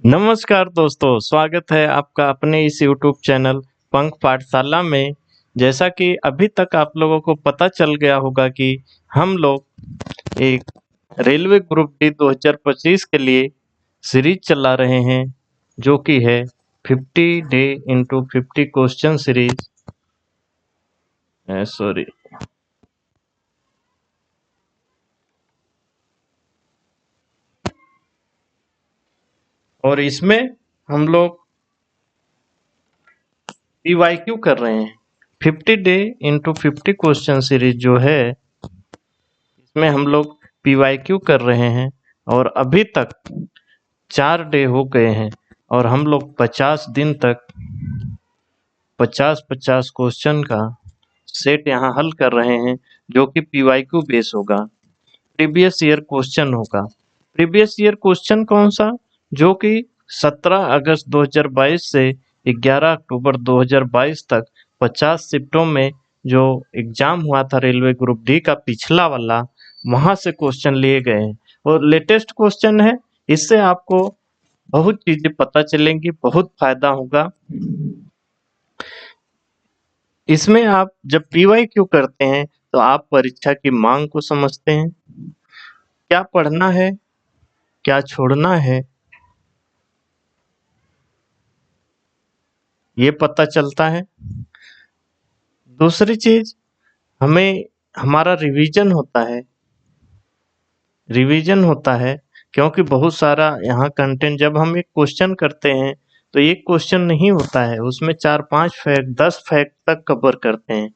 नमस्कार दोस्तों, स्वागत है आपका अपने इस YouTube चैनल पंख पाठशाला में। जैसा कि अभी तक आप लोगों को पता चल गया होगा कि हम लोग एक रेलवे ग्रुप डी 2025 के लिए सीरीज चला रहे हैं, जो कि है 50 day into 50 question series. Sorry, और इसमें हम लोग PYQ कर रहे हैं। 50 डे इंटू 50 क्वेश्चन सीरीज जो है, इसमें हम लोग PYQ कर रहे हैं और अभी तक 4 डे हो गए हैं और हम लोग 50 दिन तक 50-50 क्वेश्चन का सेट यहाँ हल कर रहे हैं, जो कि PYQ बेस होगा, प्रीवियस ईयर क्वेश्चन होगा। प्रीवियस ईयर क्वेश्चन कौन सा? जो कि 17 अगस्त 2022 से 11 अक्टूबर 2022 तक 50 शिफ्टों में जो एग्जाम हुआ था रेलवे ग्रुप डी का पिछला वाला, वहां से क्वेश्चन लिए गए हैं और लेटेस्ट क्वेश्चन है। इससे आपको बहुत चीजें पता चलेंगी, बहुत फायदा होगा। इसमें आप जब PYQ करते हैं तो आप परीक्षा की मांग को समझते हैं, क्या पढ़ना है, क्या छोड़ना है, ये पता चलता है। दूसरी चीज, हमें हमारा रिवीजन होता है, क्योंकि बहुत सारा यहाँ कंटेंट, जब हम एक क्वेश्चन करते हैं तो एक क्वेश्चन नहीं होता है, उसमें 4-5 फैक्ट 10 फैक्ट तक कवर करते हैं।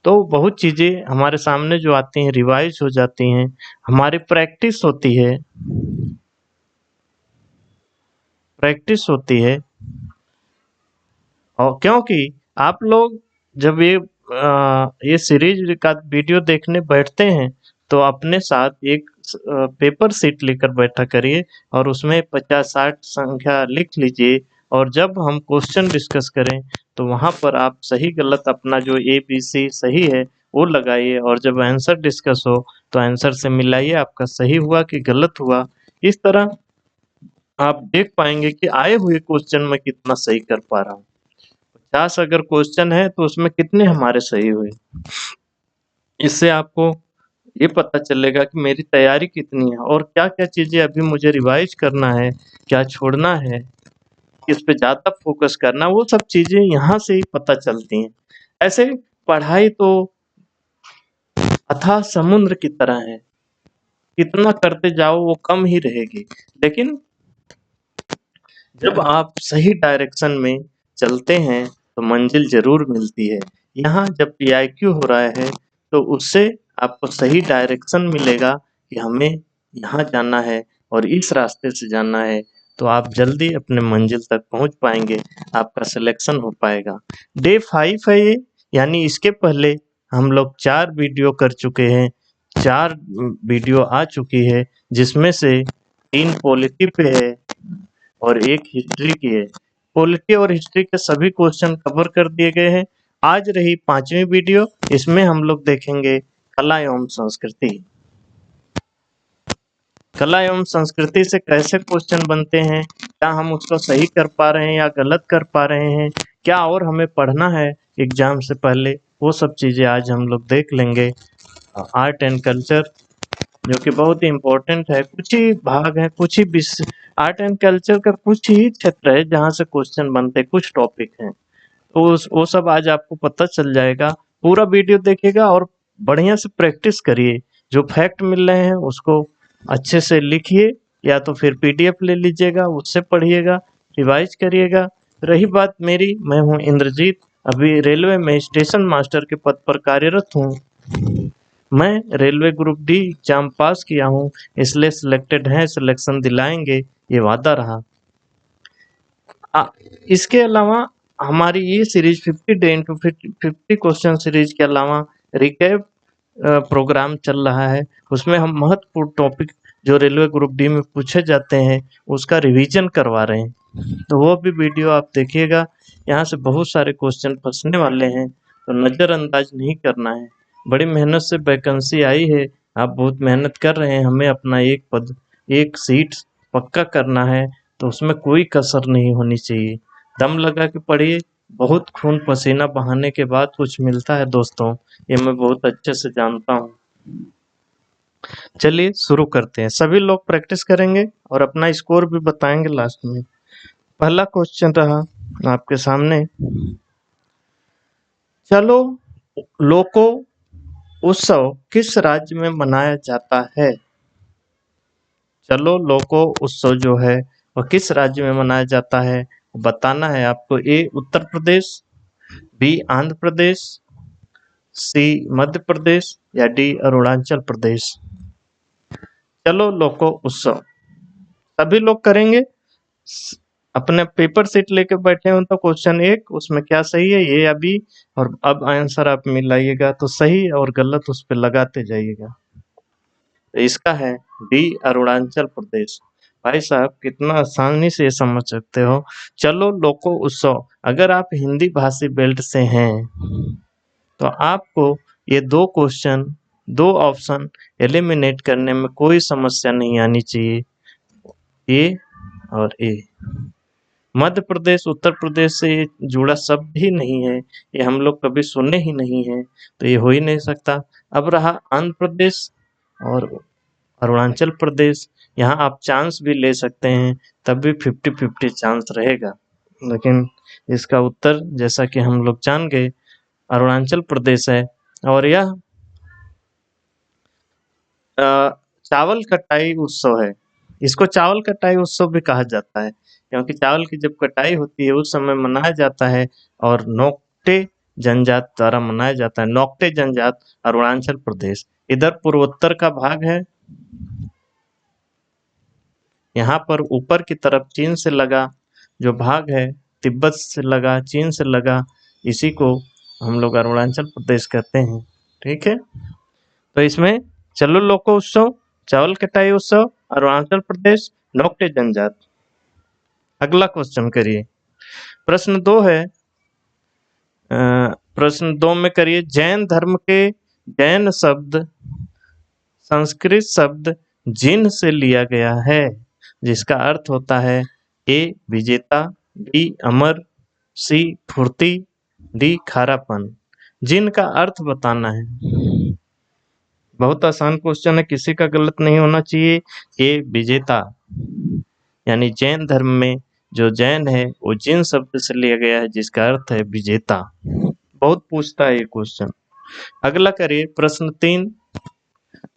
तो बहुत चीजें हमारे सामने जो आती हैं रिवाइज हो जाती हैं, हमारी प्रैक्टिस होती है। और क्योंकि आप लोग जब ये सीरीज का वीडियो देखने बैठते हैं तो अपने साथ एक पेपर सीट लेकर बैठा करिए और उसमें 50-60 संख्या लिख लीजिए, और जब हम क्वेश्चन डिस्कस करें तो वहां पर आप सही गलत अपना जो ABC सही है वो लगाइए, और जब आंसर डिस्कस हो तो आंसर से मिलाइए आपका सही हुआ कि गलत हुआ। इस तरह आप देख पाएंगे कि आए हुए क्वेश्चन में कितना सही कर पा रहा हूँ। 50 अगर क्वेश्चन है तो उसमें कितने हमारे सही हुए। इससे आपको ये पता चलेगा कि मेरी तैयारी कितनी है और क्या-क्या चीजें अभी मुझे रिवाइज करना है, क्या छोड़ना है, किस पे ज्यादा फोकस करना, वो सब चीजें यहाँ से ही पता चलती हैं। ऐसे पढ़ाई तो अथाह समुद्र की तरह है, कितना करते जाओ वो कम ही रहेगी, लेकिन जब आप सही डायरेक्शन में चलते हैं तो मंजिल जरूर मिलती है। यहाँ जब PIQ हो रहा है तो उससे आपको सही डायरेक्शन मिलेगा कि हमें यहाँ जाना है और इस रास्ते से जाना है, तो आप जल्दी अपने मंजिल तक पहुँच पाएंगे, आपका सिलेक्शन हो पाएगा। डे 5 है ये, यानी इसके पहले हम लोग 4 वीडियो कर चुके हैं, 4 वीडियो आ चुकी है, जिसमें से 3 पॉलिटी पे है और एक हिस्ट्री की है। पॉलिटी और हिस्ट्री के सभी क्वेश्चन कवर कर दिए गए हैं। आज रही 5वीं वीडियो, इसमें हम लोग देखेंगे कला एवं संस्कृति। कला एवं संस्कृति से कैसे क्वेश्चन बनते हैं, क्या हम उसको सही कर पा रहे हैं या गलत कर पा रहे हैं, क्या और हमें पढ़ना है एग्जाम से पहले, वो सब चीजें आज हम लोग देख लेंगे। आर्ट एंड कल्चर, जो कि बहुत ही इम्पोर्टेंट है, कुछ ही भाग है, कुछ ही विषय, आर्ट एंड कल्चर का कुछ ही क्षेत्र है जहाँ से क्वेश्चन बनते हैं, कुछ टॉपिक हैं, तो वो सब आज आपको पता चल जाएगा। पूरा वीडियो देखिएगा और बढ़िया से प्रैक्टिस करिए, जो फैक्ट मिल रहे हैं उसको अच्छे से लिखिए, या तो फिर PDF ले लीजिएगा, उससे पढ़िएगा, रिवाइज करिएगा। रही बात मेरी, मैं हूँ इंद्रजीत, अभी रेलवे में स्टेशन मास्टर के पद पर कार्यरत हूँ। मैं रेलवे ग्रुप डी एग्जाम पास किया हूँ, इसलिए सिलेक्टेड हैं, सिलेक्शन दिलाएंगे, ये वादा रहा। इसके अलावा हमारी ये series 50 day into 50 question series के अलावा रिकैप प्रोग्राम चल रहा है, उसमें हम महत्वपूर्ण टॉपिक जो रेलवे ग्रुप डी में पूछे जाते हैं उसका रिवीजन करवा रहे हैं, तो वो भी वीडियो आप देखिएगा। यहाँ से बहुत सारे क्वेश्चन फंसने वाले हैं, तो नज़रअंदाज नहीं करना है। बड़ी मेहनत से वैकेंसी आई है, आप बहुत मेहनत कर रहे हैं, हमें अपना एक सीट पक्का करना है, तो उसमें कोई कसर नहीं होनी चाहिए। दम लगा के पढ़िए, बहुत खून पसीना बहाने के बाद कुछ मिलता है दोस्तों, ये मैं बहुत अच्छे से जानता हूँ। चलिए शुरू करते हैं, सभी लोग प्रैक्टिस करेंगे और अपना स्कोर भी बताएंगे लास्ट में। पहला क्वेश्चन रहा आपके सामने, चलो लोको उत्सव किस राज्य में मनाया जाता है? चलो लोको उत्सव जो है वह किस राज्य में मनाया जाता है बताना है आपको। ए उत्तर प्रदेश, बी आंध्र प्रदेश, सी मध्य प्रदेश या डी अरुणाचल प्रदेश। चलो लोको उत्सव सभी लोग करेंगे, अपने पेपर सेट लेके बैठे हो तो क्वेश्चन एक उसमें क्या सही है ये अभी, और अब आंसर आप मिलाइएगा तो सही और गलत उस पर लगाते जाइएगा। इसका है डी अरुणाचल प्रदेश। भाई साहब कितना आसानी से समझ सकते हो। चलो लोको उत्सव, अगर आप हिंदी भाषी बेल्ट से हैं तो आपको ये दो क्वेश्चन, दो ऑप्शन एलिमिनेट करने में कोई समस्या नहीं आनी चाहिए, ए और ए। मध्य प्रदेश उत्तर प्रदेश से ये जुड़ा शब्द ही नहीं है, ये हम लोग कभी सुने ही नहीं है, तो ये हो ही नहीं सकता। अब रहा आंध्र प्रदेश और अरुणाचल प्रदेश, यहाँ आप चांस भी ले सकते हैं, तब भी 50-50 चांस रहेगा, लेकिन इसका उत्तर जैसा कि हम लोग जान गए अरुणाचल प्रदेश है। और यह चावल कटाई उत्सव है, इसको चावल कटाई उत्सव भी कहा जाता है, क्योंकि चावल की जब कटाई होती है उस समय मनाया जाता है और नोक्टे जनजात द्वारा मनाया जाता है। नोक्टे जनजात अरुणाचल प्रदेश, इधर पूर्वोत्तर का भाग है, यहाँ पर ऊपर की तरफ चीन से लगा जो भाग है, तिब्बत से लगा, चीन से लगा, इसी को हम लोग अरुणाचल प्रदेश कहते हैं। ठीक है, तो इसमें चलो लोको उत्सव, चावल कटाई उत्सव, अरुणाचल प्रदेश, नोक्टे जनजात। अगला क्वेश्चन करिए, प्रश्न 2 है, प्रश्न 2 में करिए, जैन धर्म के जैन शब्द संस्कृत शब्द जिन से लिया गया है, जिसका अर्थ होता है ए विजेता, बी अमर, सी फुर्ती, डी खारापन। जिन का अर्थ बताना है, बहुत आसान क्वेश्चन है, किसी का गलत नहीं होना चाहिए। ए विजेता, यानी जैन धर्म में जो जैन है वो जिन शब्द से लिया गया है जिसका अर्थ है विजेता। बहुत पूछता है ये क्वेश्चन। अगला करिए प्रश्न 3,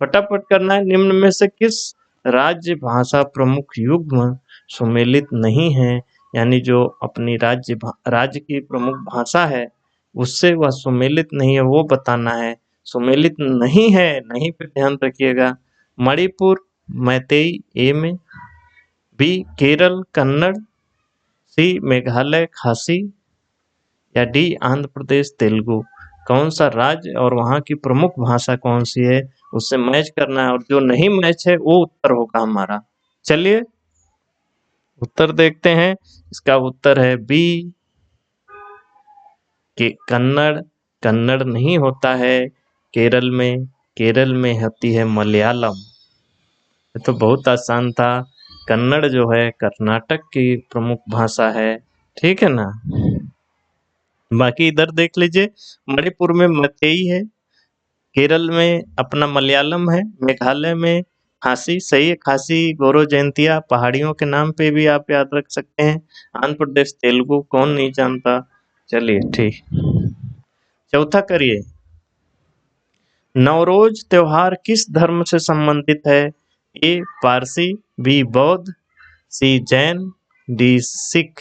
फटाफट करना है, निम्न में से किस राज्य भाषा प्रमुख युग्म सुमेलित नहीं है, यानी जो अपनी राज्य की प्रमुख भाषा है उससे वह सुमेलित नहीं है वो बताना है। सुमेलित नहीं है, नहीं पे ध्यान रखिएगा। मणिपुर मैतेई ए में, बी केरल कन्नड़, सी मेघालय खासी या डी आंध्र प्रदेश तेलुगु। कौन सा राज्य और वहाँ की प्रमुख भाषा कौन सी है उससे मैच करना है, और जो नहीं मैच है वो उत्तर होगा हमारा। चलिए उत्तर देखते हैं, इसका उत्तर है बी कि कन्नड़। कन्नड़ नहीं होता है केरल में, केरल में होती है मलयालम। ये तो बहुत आसान था, कन्नड़ जो है कर्नाटक की प्रमुख भाषा है। ठीक है ना, बाकी इधर देख लीजिए, मणिपुर में मैतेई है, केरल में अपना मलयालम है, मेघालय में खासी, सही है, खासी गोरो जयंतिया पहाड़ियों के नाम पे भी आप याद रख सकते हैं। आंध्र प्रदेश तेलुगु कौन नहीं जानता। चलिए ठीक, चौथा करिए, नवरोज त्योहार किस धर्म से संबंधित है? ए पारसी, बी बौद्ध, सी जैन, डी सिख।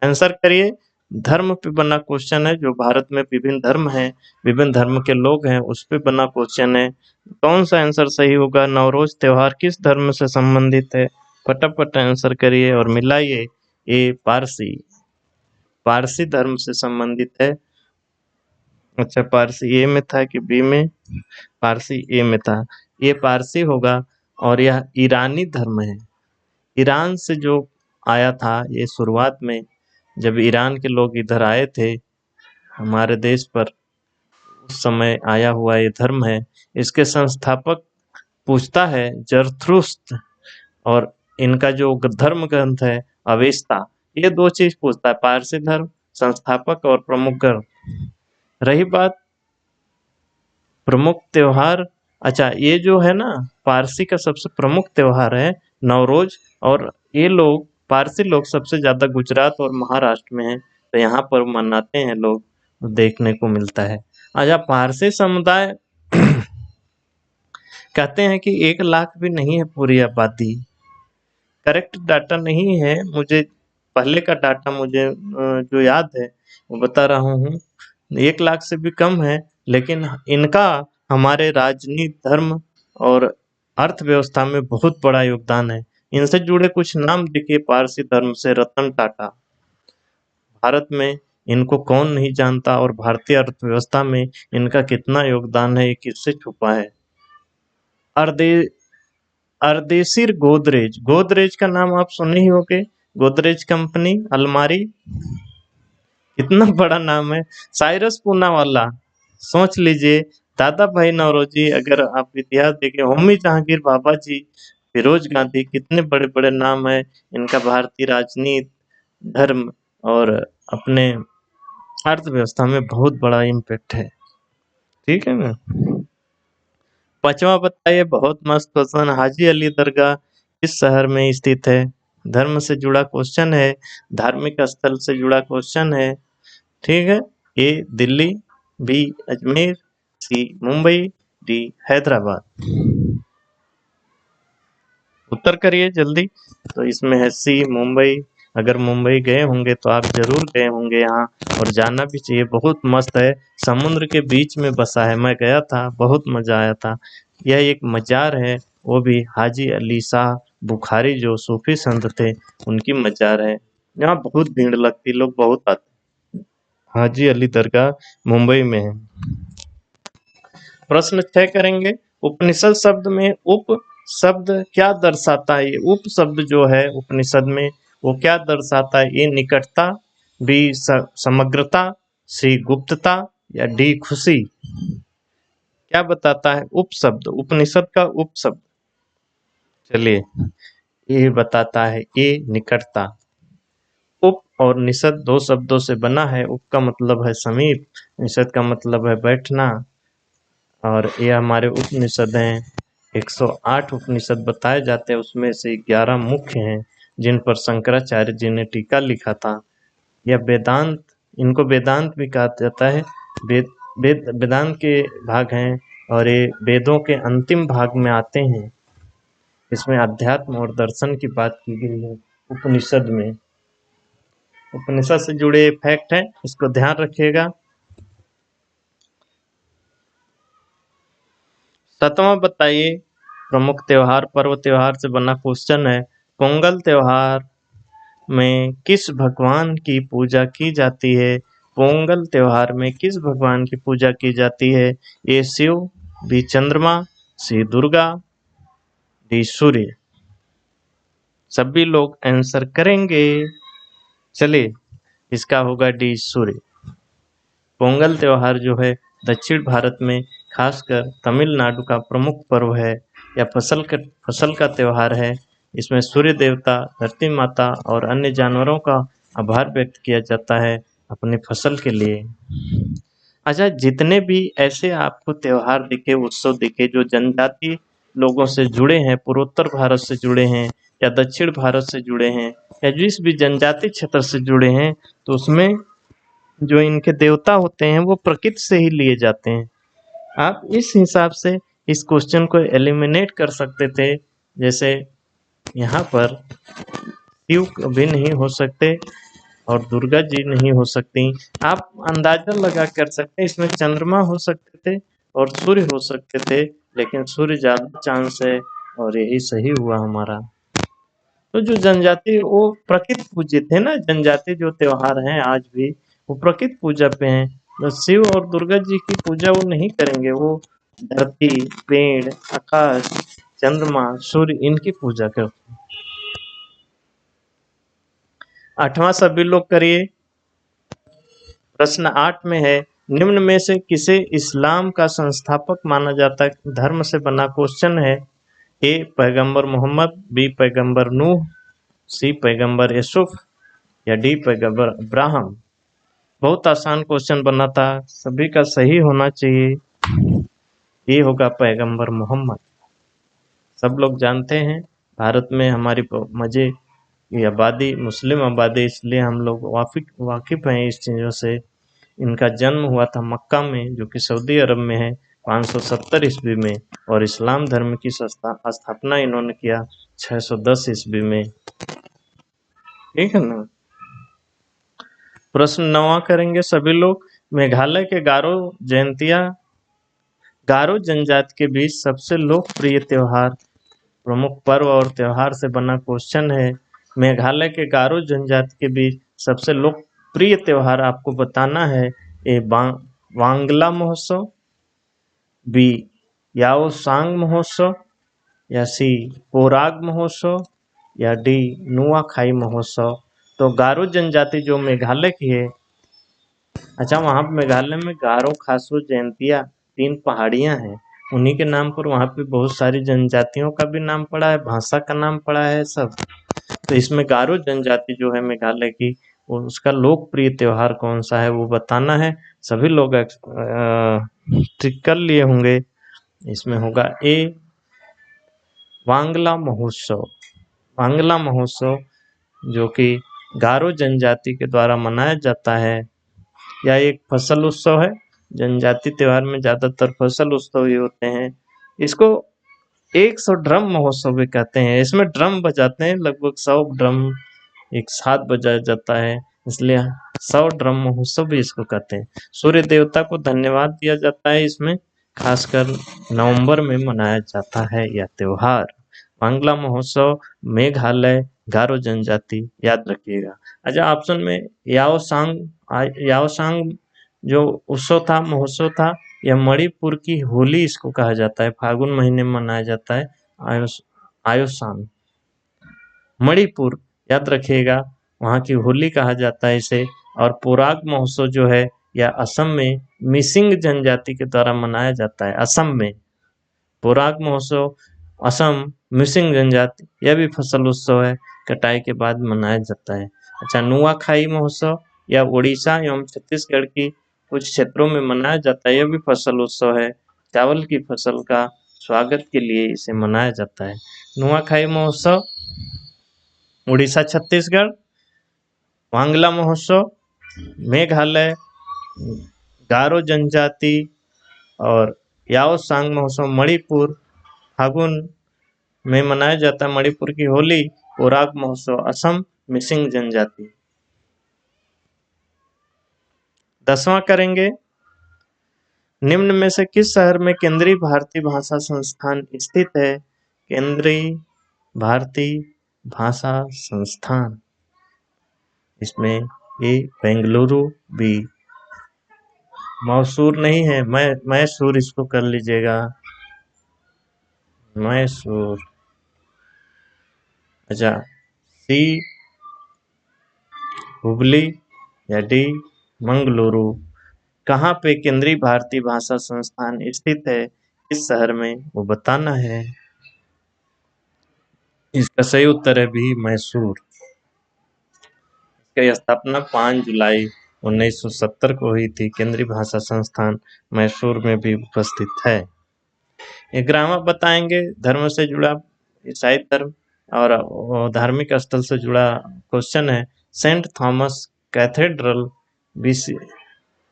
आंसर करिए, धर्म पे बना क्वेश्चन है, जो भारत में विभिन्न धर्म हैं, विभिन्न धर्म के लोग हैं, उस पे बना क्वेश्चन है। कौन सा आंसर सही होगा? नवरोज त्योहार किस धर्म से संबंधित है? फटाफट आंसर करिए और मिलाइए। ए पारसी, पारसी धर्म से संबंधित है। अच्छा, पारसी ए में था कि बी में? पारसी ए में था, ये पारसी होगा। और यह ईरानी धर्म है, ईरान से जो आया था ये, शुरुआत में जब ईरान के लोग इधर आए थे हमारे देश पर, उस समय आया हुआ ये धर्म है। इसके संस्थापक पूछता है जरथुस्त्र, और इनका जो धर्म ग्रंथ है अवेस्ता, ये दो चीज पूछता है, पारसी धर्म, संस्थापक और प्रमुख ग्रंथ। रही बात प्रमुख त्योहार, अच्छा ये जो है ना पारसी का सबसे प्रमुख त्योहार है नवरोज, और ये लोग पारसी लोग सबसे ज्यादा गुजरात और महाराष्ट्र में है, तो यहाँ पर मनाते हैं लोग, देखने को मिलता है। अच्छा पारसी समुदाय कहते हैं कि 1 लाख भी नहीं है पूरी आबादी। करेक्ट डाटा नहीं है मुझे, पहले का डाटा मुझे जो याद है वो बता रहा हूँ, 1 लाख से भी कम है, लेकिन इनका हमारे राजनीति, धर्म और अर्थव्यवस्था में बहुत बड़ा योगदान है। इनसे जुड़े कुछ नाम देखिए पारसी धर्म से, रतन टाटा। भारत में इनको कौन नहीं जानता, और भारतीय अर्थव्यवस्था में इनका कितना योगदान है ये किससे छुपा है। अर्दे अर्देशीर गोदरेज, गोदरेज का नाम आप सुने ही होंगे, गोदरेज कंपनी अलमारी, कितना बड़ा नाम है। साइरस पूनावाला, सोच लीजिए, दादा भाई नौरोजी, अगर आप इतिहास देखें, होमी जहांगीर बाबा जी, फिरोज गांधी, कितने बड़े बड़े नाम है इनका भारतीय राजनीति, धर्म और अपने अर्थव्यवस्था में बहुत बड़ा इम्पैक्ट है। ठीक है ना। पांचवा बताइए, बहुत मस्त क्वेश्चन, हाजी अली दरगाह किस शहर में स्थित है। धर्म से जुड़ा क्वेश्चन है, धार्मिक स्थल से जुड़ा क्वेश्चन है। ठीक है, ए दिल्ली, बी अजमेर, सी मुंबई, डी हैदराबाद। उत्तर करिए जल्दी। तो इसमें है सी मुंबई। अगर मुंबई गए होंगे तो आप जरूर गए होंगे यहाँ, और जाना भी चाहिए, बहुत मस्त है, समुद्र के बीच में बसा है। मैं गया था, बहुत मजा आया था। यह एक मजार है, वो भी हाजी अली शाह बुखारी जो सूफी संत थे, उनकी मजार है। यहाँ बहुत भीड़ लगती, लोग बहुत आते। हाजी अली दरगाह मुंबई में है। प्रश्न 6 करेंगे, उपनिषद शब्द में उप शब्द क्या दर्शाता है। ये उप शब्द जो है उपनिषद में वो क्या दर्शाता है। ए निकटता, बी समग्रता, सी गुप्तता, या डी खुशी। क्या बताता है उप शब्द, उपनिषद का उप शब्द। चलिए, ये बताता है ए निकटता। उप और निषद दो शब्दों से बना है। उप का मतलब है समीप, निषद का मतलब है बैठना। और ये हमारे उपनिषद हैं, 108 उपनिषद बताए जाते हैं, उसमें से 11 मुख्य हैं जिन पर शंकराचार्य जी ने टीका लिखा था। यह वेदांत, इनको वेदांत भी कहा जाता है। वेदांत के भाग हैं, और ये वेदों के अंतिम भाग में आते हैं। इसमें अध्यात्म और दर्शन की बात की गई है उपनिषद में। उपनिषद से जुड़े फैक्ट हैं, इसको ध्यान रखिएगा। 7वां बताइए, प्रमुख त्योहार, पर्व त्योहार से बना क्वेश्चन है। पोंगल त्योहार में किस भगवान की पूजा की जाती है। पोंगल त्योहार में किस भगवान की पूजा की जाती है। ए शिव, बी चंद्रमा, सी दुर्गा, डी सूर्य। सभी लोग आंसर करेंगे। चलिए, इसका होगा डी सूर्य। पोंगल त्योहार जो है दक्षिण भारत में खासकर तमिलनाडु का प्रमुख पर्व है। यह फसल का त्योहार है। इसमें सूर्य देवता, धरती माता और अन्य जानवरों का आभार व्यक्त किया जाता है अपनी फसल के लिए। अच्छा, जितने भी ऐसे आपको त्योहार दिखे, उत्सव दिखे जो जनजाति लोगों से जुड़े हैं, पूर्वोत्तर भारत से जुड़े हैं या दक्षिण भारत से जुड़े हैं, या जिस भी जनजाति क्षेत्र से जुड़े हैं, तो उसमें जो इनके देवता होते हैं वो प्रकृति से ही लिए जाते हैं। आप इस हिसाब से इस क्वेश्चन को एलिमिनेट कर सकते थे। जैसे यहाँ पर शिव कभी नहीं हो सकते और दुर्गा जी नहीं हो सकती। आप अंदाजा लगा कर सकते हैं, इसमें चंद्रमा हो सकते थे और सूर्य हो सकते थे, लेकिन सूर्य ज्यादा चांस है, और यही सही हुआ हमारा। तो जो जनजाति वो प्रकृति पूजित है ना, जनजाति जो त्योहार हैं आज भी वो प्रकृति पूजा पे हैं। तो शिव और दुर्गा जी की पूजा वो नहीं करेंगे, वो धरती, पेड़, आकाश, चंद्रमा, सूर्य, इनकी पूजा करते हैं। 8वां सभी लोग करिए। प्रश्न 8 में है, निम्न में से किसे इस्लाम का संस्थापक माना जाता है। धर्म से बना क्वेश्चन है। ए पैगंबर मोहम्मद, बी पैगंबर नूह, सी पैगंबर यूसुफ या डी पैगंबर अब्राहम। बहुत आसान क्वेश्चन बना था, सभी का सही होना चाहिए। ये होगा पैगंबर मोहम्मद। सब लोग जानते हैं भारत में हमारी मजे की आबादी मुस्लिम आबादी, इसलिए हम लोग वाकिफ हैं इस चीज़ों से। इनका जन्म हुआ था मक्का में, जो कि सऊदी अरब में है, 570 ईस्वी में, और इस्लाम धर्म की स्थापना इन्होंने किया 610 ईस्वी में। ठीक है ना। प्रश्न 9वां करेंगे सभी लोग। मेघालय के गारो जनजाति के बीच सबसे लोकप्रिय त्योहार, प्रमुख पर्व और त्योहार से बना क्वेश्चन है। मेघालय के गारो जनजाति के बीच सबसे लोकप्रिय त्योहार आपको बताना है। ए वांगला महोत्सव, बी याओ सांग महोत्सव, या सी पोराग महोत्सव, या डी नुआखाई महोत्सव। तो गारो जनजाति जो मेघालय की है, अच्छा वहाँ मेघालय में गारो, खासो, जयंतिया 3 पहाड़ियाँ हैं। उन्हीं के नाम पर वहाँ पे बहुत सारी जनजातियों का भी नाम पड़ा है, भाषा का नाम पड़ा है सब। तो इसमें गारो जनजाति जो है मेघालय की, वो उसका लोकप्रिय त्योहार कौन सा है वो बताना है। सभी लोग टिक कर लिए होंगे। इसमें होगा ए वांगला महोत्सव। वांगला महोत्सव जो कि गारो जनजाति के द्वारा मनाया जाता है। यह एक फसल उत्सव है। जनजाति त्योहार में ज्यादातर फसल उत्सव ही होते हैं। इसको 100 ड्रम महोत्सव भी कहते हैं। इसमें ड्रम बजाते हैं, लगभग 100 ड्रम एक साथ बजाया जाता है, इसलिए 100 ड्रम महोत्सव भी इसको कहते हैं। सूर्य देवता को धन्यवाद दिया जाता है इसमें, खासकर नवंबर में मनाया जाता है यह त्योहार। बांग्ला महोत्सव, मेघालय, गारो जनजाति, याद रखिएगा। अच्छा, ऑप्शन में याओसांग जो उत्सव था, महोत्सव था, यह मणिपुर की होली इसको कहा जाता है, फागुन महीने में मनाया जाता है। आयोसान मणिपुर, याद रखिएगा, वहाँ की होली कहा जाता है इसे। और पोराग महोत्सव जो है यह असम में मिसिंग जनजाति के द्वारा मनाया जाता है। असम में पोराग महोत्सव, असम मिसिंग जनजाति, यह भी फसल उत्सव है, कटाई के बाद मनाया जाता है। अच्छा, नुआखाई महोत्सव या उड़ीसा एवं छत्तीसगढ़ की कुछ क्षेत्रों में मनाया जाता है, यह भी फसल उत्सव है। चावल की फसल का स्वागत के लिए इसे मनाया जाता है। नुआखाई महोत्सव उड़ीसा छत्तीसगढ़, वांगला महोत्सव मेघालय, गारो जनजाति, और याओसांग महोत्सव मणिपुर, फागुन में मनाया जाता है मणिपुर की होली। पोराग महोत्सव असम, मिसिंग जनजाति। 10वां करेंगे। निम्न में से किस शहर में केंद्रीय भारतीय भाषा संस्थान स्थित है? केंद्रीय भारतीय भाषा संस्थान, इसमें ए बेंगलुरु, बी मैसूर नहीं है, मैसूर इसको कर लीजिएगा, मैसूर। अच्छा, सी हुबली या डी मंगलुरु। कहाँ पे केंद्रीय भारतीय भाषा संस्थान स्थित है, इस शहर में, वो बताना है। इसका सही उत्तर है बी मैसूर। इसकी स्थापना 5 जुलाई 1970 को हुई थी। केंद्रीय भाषा संस्थान मैसूर में भी उपस्थित है। 11वां बताएंगे, धर्म से जुड़ा, ईसाई धर्म और धार्मिक स्थल से जुड़ा क्वेश्चन है। Saint Thomas cathedral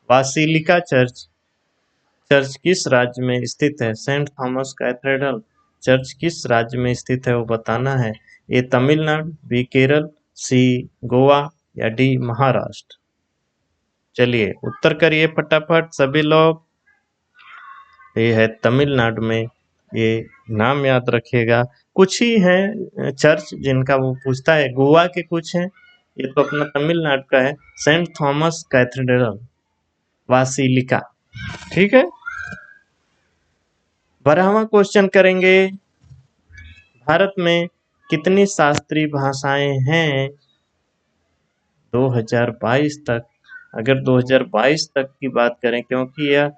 basilica church किस राज्य में स्थित है? सेंट थॉमस कैथेड्रल चर्च किस राज्य में स्थित है वो बताना है। ए तमिलनाडु, बी केरल, सी गोवा या डी महाराष्ट्र। चलिए उत्तर करिए फटाफट सभी लोग। ये है तमिलनाडु में। ये नाम याद रखिएगा। कुछ ही हैं चर्च जिनका वो पूछता है, गोवा के कुछ हैं, ये तो अपना तमिलनाडु का है। Saint Thomas cathedral basilica. ठीक है। 12वां क्वेश्चन करेंगे। भारत में कितनी शास्त्रीय भाषाएं हैं 2022 तक? अगर 2022 तक की बात करें, क्योंकि यह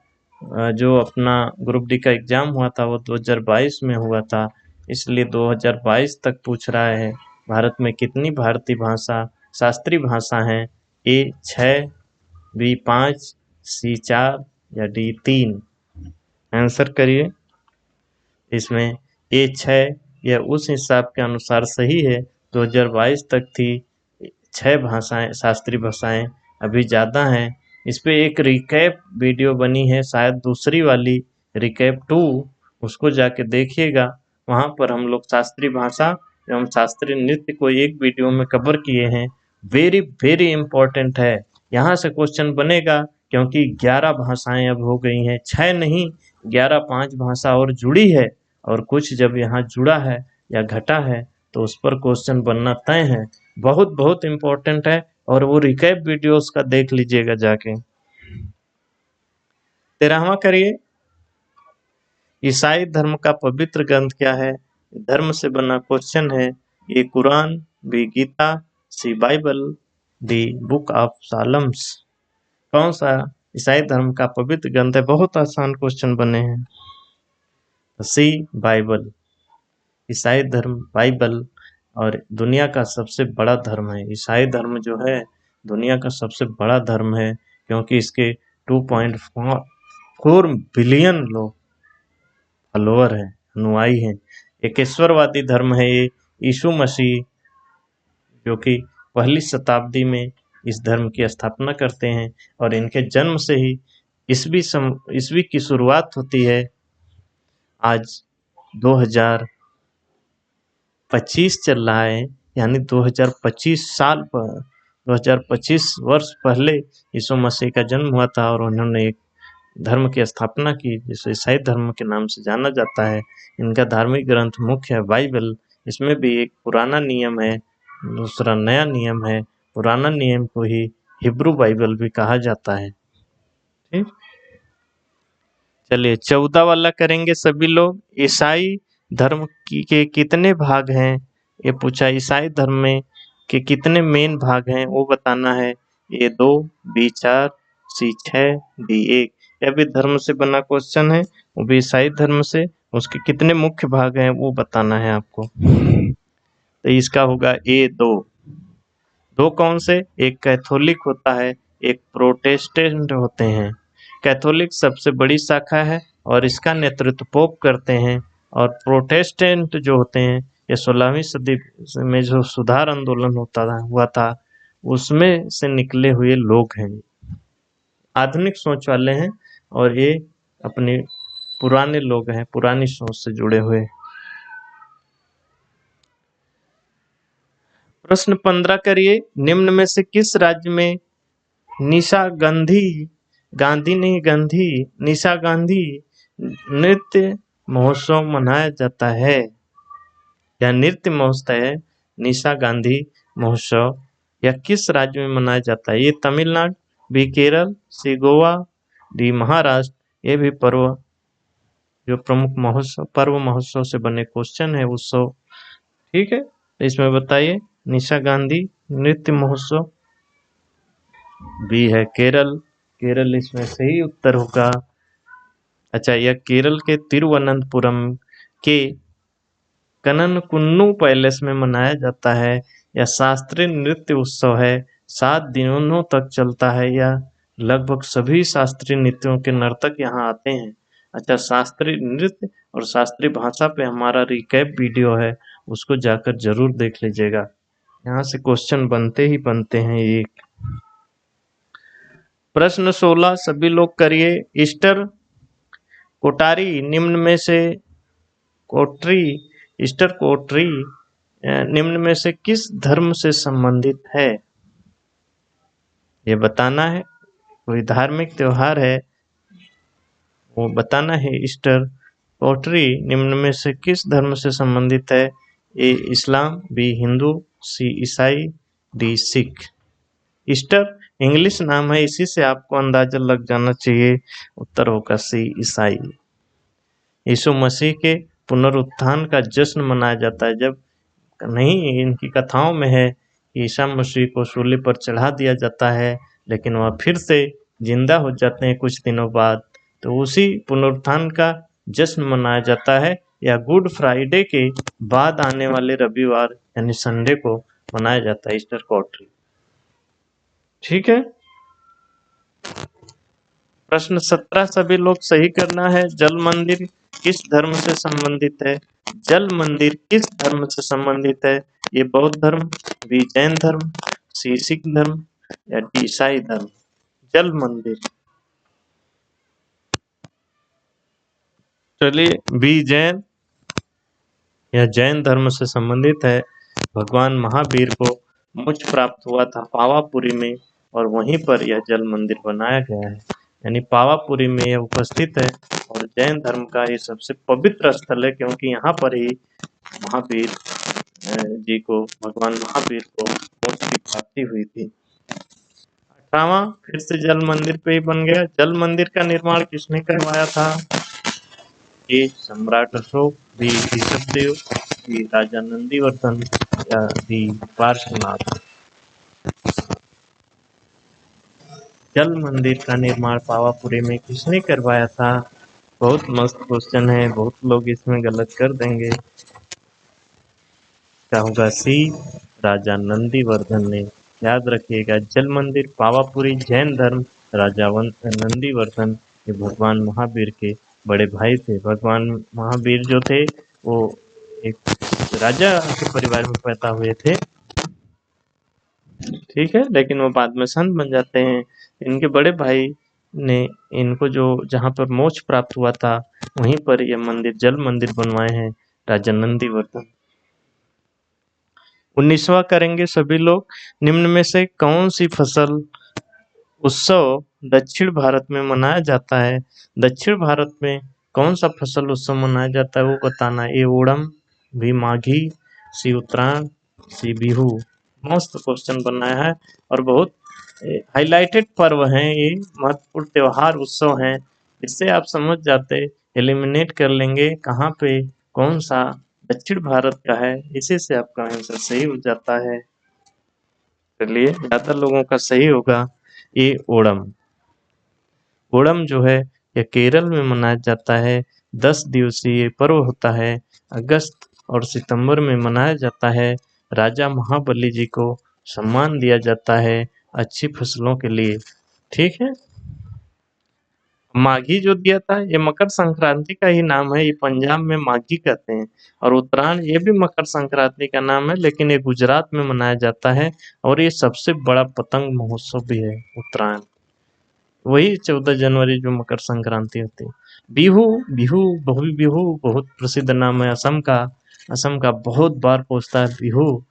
जो अपना ग्रुप डी का एग्जाम हुआ था वो 2022 में हुआ था, इसलिए 2022 तक पूछ रहा है भारत में कितनी भारतीय भाषा शास्त्रीय भाषा हैं? ए 6, बी 5, सी 4 या डी 3? आंसर करिए। इसमें ए 6 यह उस हिसाब के अनुसार सही है, 2022 तक थी 6 भाषाएं शास्त्रीय भाषाएं, अभी ज़्यादा हैं। इस पे एक रिकैप वीडियो बनी है, शायद दूसरी वाली रिकैप 2, उसको जाके देखिएगा। वहाँ पर हम लोग शास्त्रीय भाषा एवं शास्त्रीय नृत्य को एक वीडियो में कवर किए हैं। वेरी वेरी इम्पोर्टेंट है, यहाँ से क्वेश्चन बनेगा, क्योंकि 11 भाषाएं अब हो गई हैं, 6 नहीं 11, 5 भाषा और जुड़ी है, और कुछ जब यहाँ जुड़ा है या घटा है तो उस पर क्वेश्चन बनना तय है। बहुत बहुत इम्पोर्टेंट है, और वो रिकैप वीडियोस का देख लीजिएगा जाके। 13वां करिए। ईसाई धर्म का पवित्र ग्रंथ क्या है? धर्म से बना क्वेश्चन है। A Quran, B Gita, C Bible, D book of Psalms. कौन सा ईसाई धर्म का पवित्र ग्रंथ है? बहुत आसान क्वेश्चन बने हैं। सी बाइबल। ईसाई धर्म बाइबल और दुनिया का सबसे बड़ा धर्म है। ईसाई धर्म जो है दुनिया का सबसे बड़ा धर्म है, क्योंकि इसके 2.4 बिलियन लोग फॉलोअर हैं, अनुयायी हैं। एक ईश्वरवादी धर्म है ये। यीशु मसीह जो कि पहली शताब्दी में इस धर्म की स्थापना करते हैं, और इनके जन्म से ही ईस्वी की शुरुआत होती है। आज 2025 चल रहा है, यानी 2025 साल पर 2025 वर्ष पहले यीशु मसीह का जन्म हुआ था, और उन्होंने एक धर्म की स्थापना की जिसे ईसाई धर्म के नाम से जाना जाता है। इनका धार्मिक ग्रंथ मुख्य है बाइबल। इसमें भी एक पुराना नियम है, दूसरा नया नियम है। पुराना नियम को ही हिब्रू बाइबल भी कहा जाता है। ठीक, चलिए 14 वाला करेंगे सभी लोग। ईसाई धर्म के कितने भाग हैं? ये पूछा। ईसाई धर्म में के कितने मेन भाग हैं वो बताना है। ए 2, बी 4, सी 6, डी 1। यह भी धर्म से बना क्वेश्चन है, वो भी ईसाई धर्म से। उसके कितने मुख्य भाग हैं वो बताना है आपको। तो इसका होगा ए 2। दो कौन से? एक कैथोलिक होता है, एक प्रोटेस्टेंट होते हैं। कैथोलिक सबसे बड़ी शाखा है और इसका नेतृत्व पोप करते हैं, और प्रोटेस्टेंट जो होते हैं ये 16वीं सदी में जो सुधार आंदोलन हुआ था उसमें से निकले हुए लोग हैं। आधुनिक सोच वाले हैं, और ये अपने पुराने लोग हैं, पुरानी सोच से जुड़े हुए। प्रश्न 15 करिए। निम्न में से किस राज्य में निशा गांधी नृत्य महोत्सव मनाया जाता है? यह नृत्य महोत्सव है निशा गांधी महोत्सव, यह किस राज्य में मनाया जाता है? ये तमिलनाडु, बी केरल, सी गोवा, डी महाराष्ट्र। ये भी प्रमुख पर्व महोत्सव से बने क्वेश्चन है उत्सव। ठीक है, इसमें बताइए निशा गांधी नृत्य महोत्सव। बी है केरल। केरल इसमें सही उत्तर होगा। अच्छा, यह केरल के तिरुवनंतपुरम के कननकुन्नू पैलेस में मनाया जाता है। यह शास्त्रीय नृत्य उत्सव है, 7 दिनों तक चलता है। यह लगभग सभी शास्त्रीय नृत्यों के नर्तक यहाँ आते हैं। अच्छा, शास्त्रीय नृत्य और शास्त्रीय भाषा पे हमारा रिकैप वीडियो है, उसको जाकर जरूर देख लीजिएगा। यहाँ से क्वेश्चन बनते ही बनते हैं। एक प्रश्न 16 सभी लोग करिए। ईस्टर कोटारी निम्न में से निम्न में से किस धर्म से संबंधित है? ये बताना है। कोई धार्मिक त्योहार है वो बताना है। ईस्टर कोटरी निम्न में से किस धर्म से संबंधित है? ए इस्लाम, बी हिंदू, सी ईसाई, डी सिख। ईस्टर इंग्लिश नाम है, इसी से आपको अंदाजा लग जाना चाहिए। उत्तर होगा सी ईसाई। यीशु मसीह के पुनरुत्थान का जश्न मनाया जाता है। जब नहीं, इनकी कथाओं में है कि ईसा मसीह को सूली पर चढ़ा दिया जाता है, लेकिन वह फिर से जिंदा हो जाते हैं कुछ दिनों बाद। तो उसी पुनरुत्थान का जश्न मनाया जाता है या गुड फ्राइडे के बाद आने वाले रविवार यानी संडे को मनाया जाता है ईस्टर को ट्री। ठीक है। प्रश्न 17 सभी लोग सही करना है। जल मंदिर किस धर्म से संबंधित है? जल मंदिर किस धर्म से संबंधित है? ये बौद्ध धर्म, बी जैन धर्म, सी सिख धर्म या डी ईसाई धर्म। जल मंदिर, चलिए बी जैन या जैन धर्म से संबंधित है। भगवान महावीर को मोक्ष प्राप्त हुआ था पावापुरी में और वहीं पर यह जल मंदिर बनाया गया है, यानी पावापुरी में यह उपस्थित है और जैन धर्म का ये सबसे पवित्र स्थल है क्योंकि यहाँ पर ही महावीर जी को, भगवान महावीर को मोक्ष की प्राप्ति हुई थी। 18वां फिर से जल मंदिर पे ही बन गया। जल मंदिर का निर्माण किसने करवाया था? ए सम्राट अशोक, बी ऋषभदेव, सी राजा नंदीवर्धन या डी पार्श्वनाथ। जल मंदिर का निर्माण पावापुरी में किसने करवाया था? बहुत मस्त क्वेश्चन है, बहुत लोग इसमें गलत कर देंगे। क्या होगा? सी राजा नंदीवर्धन ने। याद रखिएगा, जल मंदिर पावापुरी जैन धर्म, राजा नंदीवर्धन ये भगवान महावीर के बड़े भाई थे। भगवान महावीर जो थे वो एक राजा के परिवार में पैदा हुए थे, ठीक है, लेकिन वो बाद में संत बन जाते हैं। इनके बड़े भाई ने इनको जो जहाँ पर मोक्ष प्राप्त हुआ था वहीं पर यह मंदिर जल मंदिर बनवाए हैं राजा नंदीवर्धन। 19वां करेंगे सभी लोग। निम्न में से कौन सी फसल उत्सव दक्षिण भारत में मनाया जाता है? दक्षिण भारत में कौन सा फसल उत्सव मनाया जाता है वो बताना। ए ओणम, बी माघी, सी उत्तरायण, सी बिहू। मस्त क्वेश्चन बनाया है और बहुत हाईलाइटेड पर्व हैं, ये महत्वपूर्ण त्योहार उत्सव हैं। इससे आप समझ जाते, एलिमिनेट कर लेंगे कहाँ पे कौन सा दक्षिण भारत का है, इसी से आपका आंसर सही हो जाता है। चलिए, ज्यादा लोगों का सही होगा ये ओणम। ओणम जो है यह केरल में मनाया जाता है। 10 दिवसीय पर्व होता है। अगस्त और सितंबर में मनाया जाता है। राजा महाबली जी को सम्मान दिया जाता है अच्छी फसलों के लिए। ठीक है। माघी जो दिया था ये मकर संक्रांति का ही नाम है, ये पंजाब में माघी कहते हैं। और उत्तरायण ये भी मकर संक्रांति का नाम है, लेकिन ये गुजरात में मनाया जाता है और ये सबसे बड़ा पतंग महोत्सव भी है उत्तरायण। वही 14 जनवरी जो मकर संक्रांति होती है। बिहू, बिहू बिहू बहुत प्रसिद्ध नाम है असम का। असम का बहुत बार पूछता है बिहू।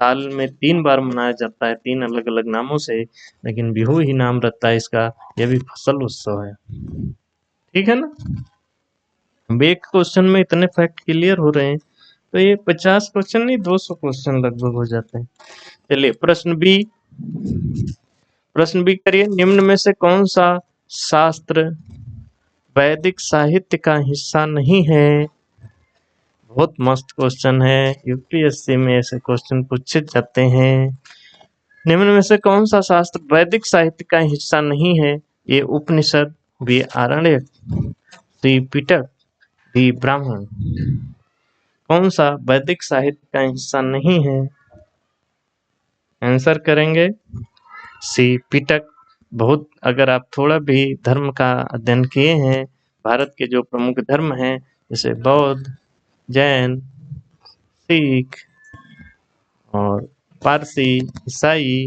साल में 3 बार मनाया जाता है 3 अलग अलग नामों से, लेकिन बिहू ही नाम रहता है इसका। यह भी फसल उत्सव है। ठीक है ना। एक क्वेश्चन में इतने फैक्ट क्लियर हो रहे हैं तो ये 50 क्वेश्चन नहीं 200 क्वेश्चन लगभग हो जाते हैं। चलिए प्रश्न बी करिए। निम्न में से कौन सा शास्त्र वैदिक साहित्य का हिस्सा नहीं है? बहुत मस्त क्वेश्चन है, यूपीएससी में ऐसे क्वेश्चन पूछे जाते हैं। निम्न में से कौन सा शास्त्र वैदिक साहित्य का हिस्सा नहीं है? ये उपनिषद, बी आरण्यक, सी पिटक, डी ब्राह्मण। कौन सा वैदिक साहित्य का हिस्सा नहीं है? आंसर करेंगे सी पिटक। बहुत, अगर आप थोड़ा भी धर्म का अध्ययन किए हैं, भारत के जो प्रमुख धर्म हैं जैसे बौद्ध, जैन, सिख और पारसी, ईसाई,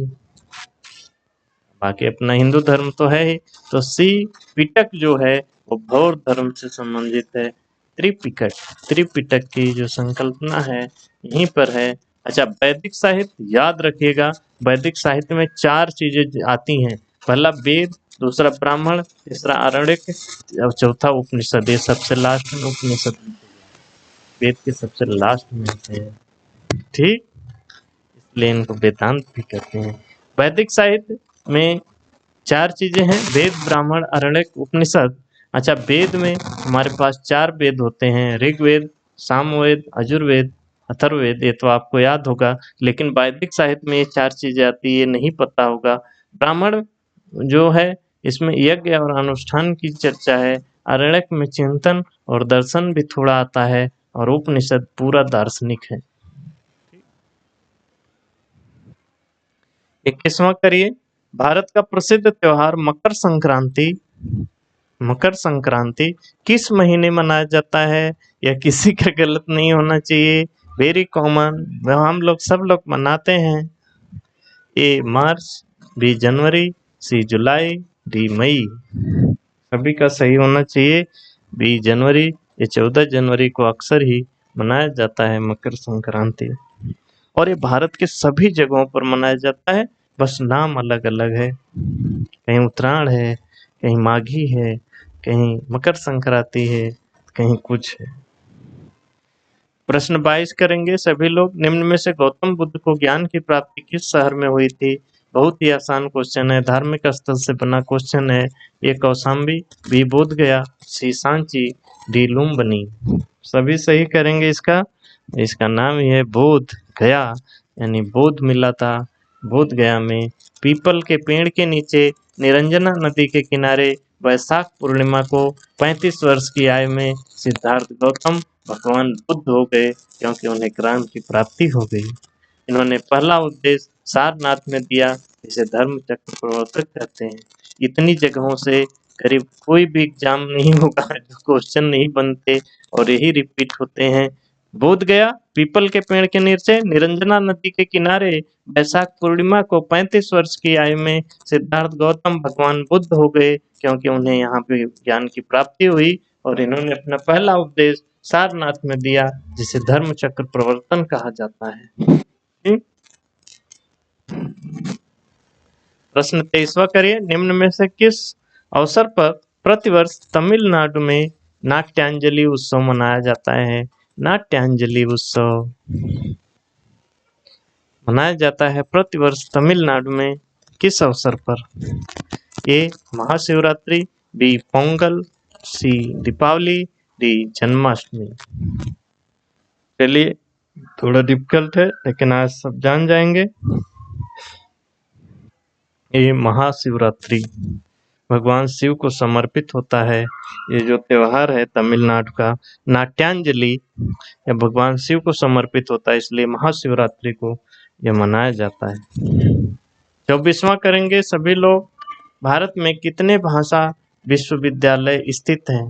बाकी अपना हिंदू धर्म तो है ही, तो सी पिटक जो है वो बौद्ध धर्म से संबंधित है। त्रिपिटक की जो संकल्पना है यहीं पर है। अच्छा, वैदिक साहित्य याद रखिएगा, वैदिक साहित्य में 4 चीजें आती हैं। पहला वेद, दूसरा ब्राह्मण, तीसरा आरण्यक और चौथा उपनिषद। ये सबसे लास्ट में उपनिषद, वेद के सबसे लास्ट में है। ठीक, इसलिए इनको वेदांत भी कहते हैं। वैदिक साहित्य में 4 चीजें हैं, वेद, ब्राह्मण, आरण्यक, उपनिषद। अच्छा, वेद में हमारे पास 4 वेद होते हैं, ऋग्वेद, सामवेद, यजुर्वेद, अथर्ववेद। ये तो आपको याद होगा, लेकिन वैदिक साहित्य में ये 4 चीजें आती है, ये नहीं पता होगा। ब्राह्मण जो है इसमें यज्ञ और अनुष्ठान की चर्चा है आरण्यक में चिंतन और दर्शन भी थोड़ा आता है और उपनिषद पूरा दार्शनिक है। 21वां करिए, भारत का प्रसिद्ध त्योहार मकर संक्रांति किस महीने मनाया जाता है? यह किसी का गलत नहीं होना चाहिए, वेरी कॉमन, हम लोग सब लोग मनाते हैं। ए मार्च, बी जनवरी, सी जुलाई, डी मई। सभी का सही होना चाहिए बी जनवरी। ये 14 जनवरी को अक्सर ही मनाया जाता है मकर संक्रांति, और ये भारत के सभी जगहों पर मनाया जाता है, बस नाम अलग अलग है। कहीं उत्तरायण है, कहीं माघी है, कहीं मकर संक्रांति है, कहीं कुछ है। प्रश्न 22 करेंगे सभी लोग। निम्न में से गौतम बुद्ध को ज्ञान की प्राप्ति किस शहर में हुई थी? बहुत ही आसान क्वेश्चन है, धार्मिक स्थल से बना क्वेश्चन है। ए कौशाम्बी, बी बोध गया, सी सांची, डी लुम्बिनी। सभी सही करेंगे इसका नाम ही है बोध गया, यानी बोध मिला था बोध गया में। पीपल के पेड़ के नीचे निरंजना नदी के किनारे वैशाख पूर्णिमा को 35 वर्ष की आयु में सिद्धार्थ गौतम भगवान बुद्ध हो गए, क्योंकि उन्हें ज्ञान की प्राप्ति हो गई। इन्होंने पहला उपदेश सारनाथ में दिया, जिसे धर्म चक्र प्रवर्तक कहते हैं। इतनी जगहों से करीब कोई भी एग्जाम नहीं होगा जो क्वेश्चन नहीं बनते और यही रिपीट होते हैं। बोध गया, पीपल के पेड़ के नीचे निरंजना नदी के किनारे वैशाख पूर्णिमा को 35 वर्ष की आयु में सिद्धार्थ गौतम भगवान बुद्ध हो गए, क्योंकि उन्हें यहाँ पे ज्ञान की प्राप्ति हुई और इन्होंने अपना पहला उपदेश सारनाथ में दिया, जिसे धर्म चक्र प्रवर्तन कहा जाता है। प्रश्न 23वां करिए, निम्न में से किस अवसर पर प्रतिवर्ष तमिलनाडु में नाट्यांजलि उत्सव मनाया जाता है? नाट्यांजलि उत्सव मनाया जाता है प्रतिवर्ष तमिलनाडु में किस अवसर पर? ए महाशिवरात्रि, बी पोंगल, सी दीपावली, डी जन्माष्टमी। चलिए, थोड़ा डिफिकल्ट है लेकिन आज सब जान जाएंगे। ये महाशिवरात्रि भगवान शिव को समर्पित होता है। ये जो त्योहार है तमिलनाडु का नाट्यांजलि, ये भगवान शिव को समर्पित होता है, इसलिए महाशिवरात्रि को यह मनाया जाता है। 24वां करेंगे सभी लोग। भारत में कितने भाषा विश्वविद्यालय स्थित हैं?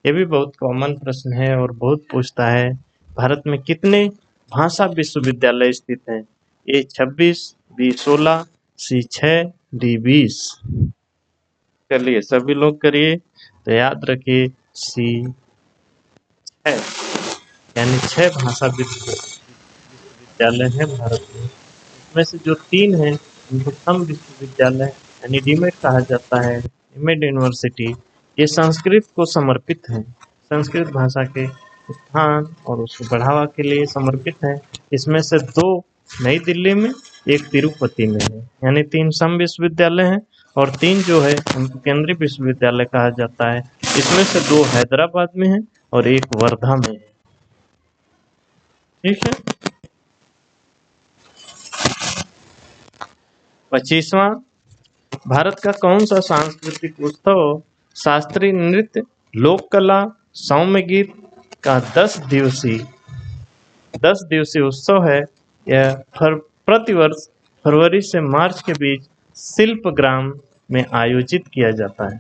ये भी बहुत कॉमन प्रश्न है और बहुत पूछता है। भारत में कितने भाषा विश्वविद्यालय स्थित हैं? ए 26, बी 16, सी 6, डी 20। चलिए सभी लोग करिए, तो याद रखिए सी 6, यानी 6 भाषा विश्वविद्यालय है भारत में। इसमें से जो 3 हैं उनको सम विश्वविद्यालय यानी डीमेड कहा जाता है, डीमेड यूनिवर्सिटी। ये संस्कृत को समर्पित है, संस्कृत भाषा के उत्थान और उसको बढ़ावा के लिए समर्पित है। इसमें से 2 नई दिल्ली में, एक तिरुपति में है, यानी 3 सम विश्वविद्यालय हैं और 3 जो है उनको केंद्रीय विश्वविद्यालय कहा जाता है। इसमें से 2 हैदराबाद में है और एक वर्धा में है। ठीक है। 25वां, भारत का कौन सा सांस्कृतिक उत्सव शास्त्रीय नृत्य, लोक कला, सौम्य गीत का 10 दिवसीय उत्सव है? यह प्रतिवर्ष फरवरी से मार्च के बीच शिल्पग्राम में आयोजित किया जाता है।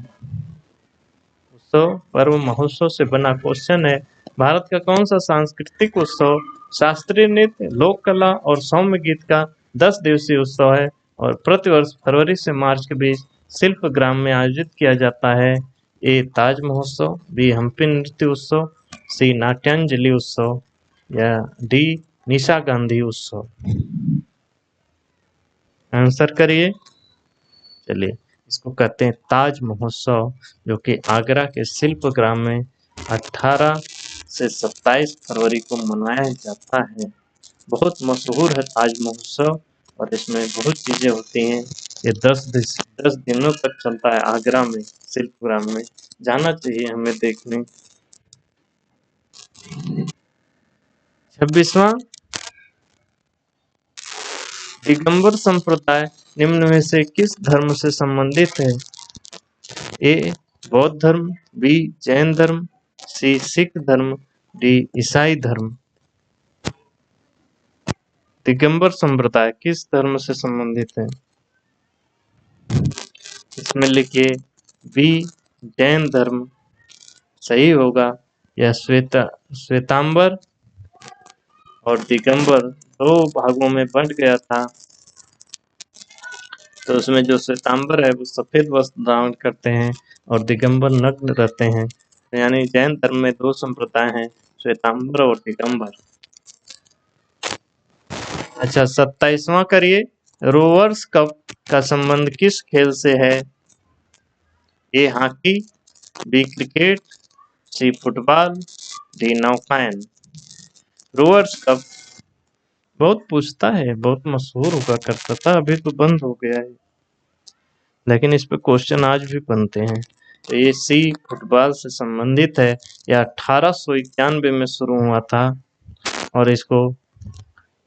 उत्सव पर्व महोत्सव से बना क्वेश्चन है। भारत का कौन सा सांस्कृतिक उत्सव शास्त्रीय नृत्य, लोक कला और सौम्य गीत का 10 दिवसीय उत्सव है और प्रतिवर्ष फरवरी से मार्च के बीच शिल्पग्राम में आयोजित किया जाता है? ए ताज महोत्सव, बी हम्पी नृत्य उत्सव, सी नाट्यांजलि उत्सव या डी निशा गांधी उत्सव। आंसर करिए। चलिए, इसको कहते हैं ताज महोत्सव, जो कि आगरा के शिल्पग्राम में 18 से 27 फरवरी को मनाया जाता है। बहुत मशहूर है ताज महोत्सव और इसमें बहुत चीजें होती हैं। ये 10 दिनों तक चलता है आगरा में शिल्पग्राम में, जाना चाहिए हमें देखने। 26वां, दिगंबर संप्रदाय निम्न में से किस धर्म से संबंधित है? ए बौद्ध धर्म, बी जैन धर्म, सी सिख धर्म, डी ईसाई धर्म। दिगंबर संप्रदाय किस धर्म से संबंधित है? इसमें लिखिए बी जैन धर्म सही होगा। यह श्वेतांबर और दिगंबर दो भागों में बंट गया था। तो उसमें जो श्वेतांबर है वो सफेद वस्त्र धारण करते हैं और दिगंबर नग्न रहते हैं। यानी जैन धर्म में दो संप्रदाय हैं, श्वेतांबर और दिगंबर। अच्छा 27वां करिए, रोवर्स कप का संबंध किस खेल से है? A hockey, B cricket, C football, D नौकायन। रोवर्स कप बहुत पूछता है, बहुत मशहूर हुआ करता था, अभी तो बंद हो गया है, लेकिन इस पे क्वेश्चन आज भी बनते हैं। तो ये सी फुटबॉल से संबंधित है। यह 1891 में शुरू हुआ था और इसको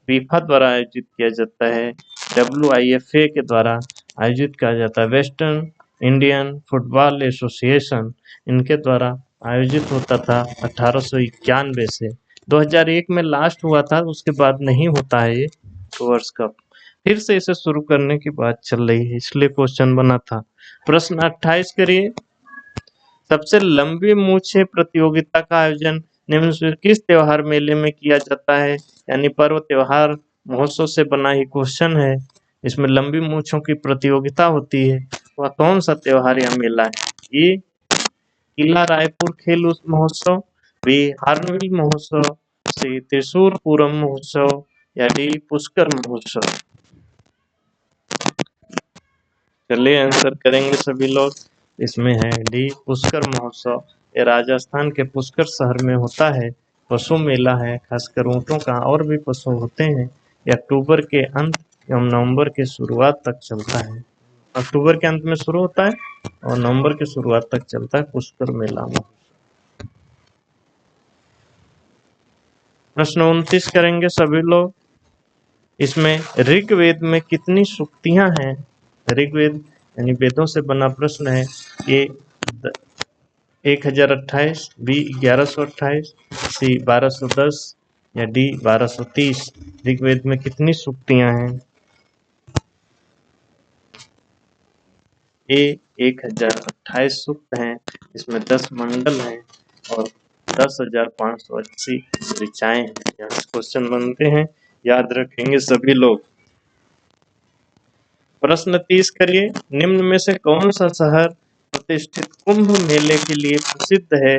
फीफा द्वारा आयोजित किया जाता है, WIFA के द्वारा आयोजित किया जाता है, वेस्टर्न इंडियन फुटबॉल एसोसिएशन इनके द्वारा आयोजित होता था 1891 से। 2001 में लास्ट हुआ था, उसके बाद नहीं होता है ये रोवर्स कप। फिर से इसे शुरू करने की बात चल रही है, इसलिए क्वेश्चन बना था। प्रश्न 28 करिए, सबसे लंबी मूछे प्रतियोगिता का आयोजन निम्न से किस त्योहार मेले में किया जाता है? यानी पर्व त्योहार महोत्सव से बना ही क्वेश्चन है। इसमें लंबी मूछों की प्रतियोगिता होती है, वह कौन सा त्योहार या मेला है? ये किला रायपुर खेल महोत्सव, बी हार्नबिल महोत्सव, सी त्रिशूर पूरम महोत्सव या डी पुष्कर महोत्सव। चलिए आंसर करेंगे सभी लोग। इसमें है डी पुष्कर महोत्सव। ये राजस्थान के पुष्कर शहर में होता है, पशु मेला है, खासकर ऊँटों का, और भी पशु होते हैं। ये अक्टूबर के अंत एवं नवंबर के शुरुआत तक चलता है। अक्टूबर के अंत में शुरू होता है और नवंबर की शुरुआत तक चलता है पुष्कर मेला में। प्रश्न 29 करेंगे सभी लोग। इसमें ऋग्वेद में कितनी सूक्तियां हैं? ऋग्वेद यानी वेदों से बना प्रश्न है ये। 1028, बी 1128, सी 1210 या डी 1230। ऋग्वेद में कितनी सूक्तियां हैं? ए 1028 सूक्त हैं, इसमें 10 मंडल हैं और 10,580 ऋचाएं हैं। यहाँ क्वेश्चन बनते हैं, याद रखेंगे सभी लोग। प्रश्न 30 करिए, निम्न में से कौन सा शहर प्रतिष्ठित कुंभ मेले के लिए प्रसिद्ध है?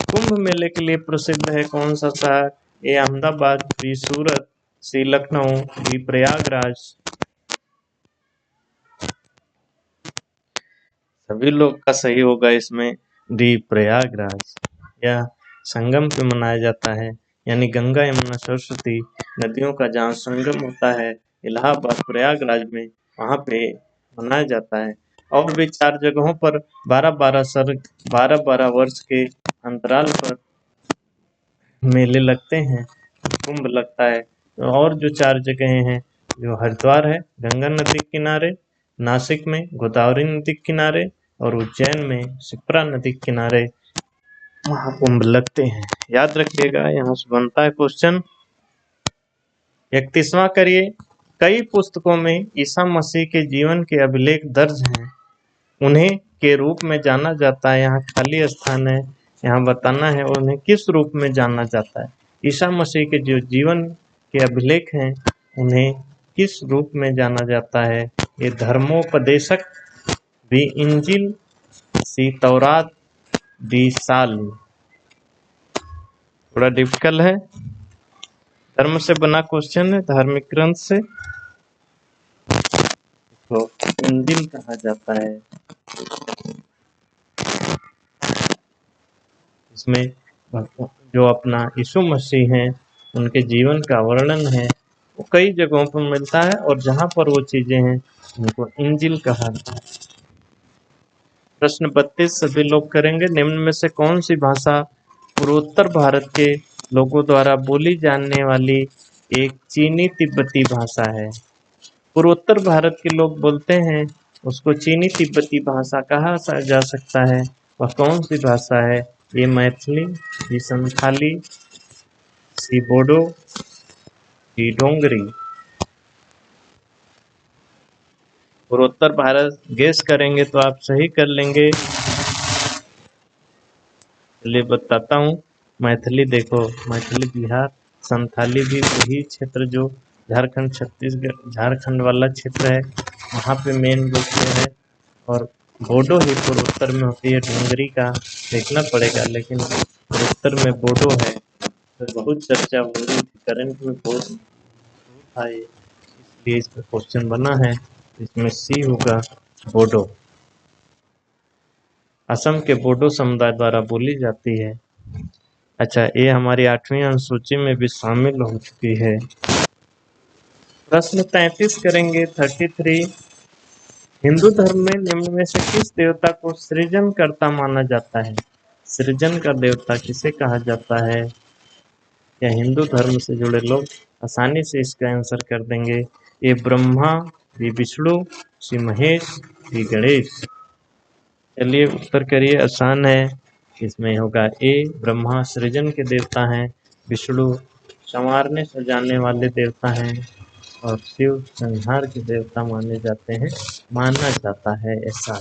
कुंभ मेले के लिए प्रसिद्ध है कौन सा शहर? ए अहमदाबाद, बी सूरत, सी लखनऊ, डी प्रयागराज। सभी लोग का सही होगा इसमें डी प्रयागराज। यह संगम पे मनाया जाता है, यानी गंगा यमुना सरस्वती नदियों का जहाँ संगम होता है इलाहाबाद प्रयागराज में, वहाँ पे मनाया जाता है। और भी 4 जगहों पर 12-12 वर्ष के अंतराल पर मेले लगते हैं, कुंभ लगता है। और जो 4 जगहें हैं, जो हरिद्वार है गंगा नदी के किनारे, नासिक में गोदावरी नदी के किनारे और उज्जैन में शिप्रा नदी के किनारे महाकुंभ लगते हैं। याद रखिएगा, यहाँ से बनता है क्वेश्चन। 31वां करिए, कई पुस्तकों में ईसा मसीह के जीवन के अभिलेख दर्ज हैं, उन्हें के रूप में जाना जाता है। यहाँ खाली स्थान है, यहाँ बताना है उन्हें किस रूप में जाना जाता है। ईसा मसीह के जो जीवन के अभिलेख हैं उन्हें किस रूप में जाना जाता है? ये धर्मोपदेशक, बी इंजिल, सी तौरात, डी साल्म। थोड़ा डिफिकल्ट है, धर्म से बना क्वेश्चन है, धार्मिक ग्रंथ से, तो इंजिल कहा जाता है। इसमें जो अपना यीशु मसीह हैं उनके जीवन का वर्णन है, वो कई जगहों पर मिलता है और जहाँ पर वो चीजें हैं उनको इंजिल कहा जाता है। प्रश्न 32 सभी लोग करेंगे, निम्न में से कौन सी भाषा पूर्वोत्तर भारत के लोगों द्वारा बोली जाने वाली एक चीनी तिब्बती भाषा है? पूर्वोत्तर भारत के लोग बोलते हैं, उसको चीनी तिब्बती भाषा कहा जा सकता है वह कौन सी भाषा है? ए मैथिली, बी संथाली, सी बोडो, डी डोंगरी। पूर्वोत्तर भारत गेस करेंगे तो आप सही कर लेंगे। चलिए बताता हूँ। मैथिली देखो, मैथिली बिहार, संथाली भी वही क्षेत्र जो झारखंड छत्तीसगढ़ झारखंड वाला क्षेत्र है, वहाँ पे मेन रूप से है। और बोडो ही पूर्वोत्तर में होती है। डोंगरी का देखना पड़ेगा, लेकिन पूर्वोत्तर में बोडो है। तो बहुत चर्चा हो रही थी, करंट में बहुत था ये, इसलिए इस पर क्वेश्चन बना है। इसमें सी होगा, बोडो। असम के बोडो समुदाय द्वारा बोली जाती है। अच्छा, ये हमारी 8वीं अनुसूची में भी शामिल हो चुकी है। प्रश्न 33 करेंगे, 33। हिंदू धर्म में निम्न में से किस देवता को सृजनकर्ता माना जाता है? सृजन का देवता किसे कहा जाता है? या हिंदू धर्म से जुड़े लोग आसानी से इसका आंसर कर देंगे। ए ब्रह्मा, बी विष्णु, सी महेश, डी गणेश। चलिए उत्तर करिए, आसान है। इसमें होगा ए ब्रह्मा सृजन के देवता हैं, विष्णु संवारने सजाने वाले देवता हैं, और शिव संहार के देवता माने जाते हैं, माना जाता है ऐसा।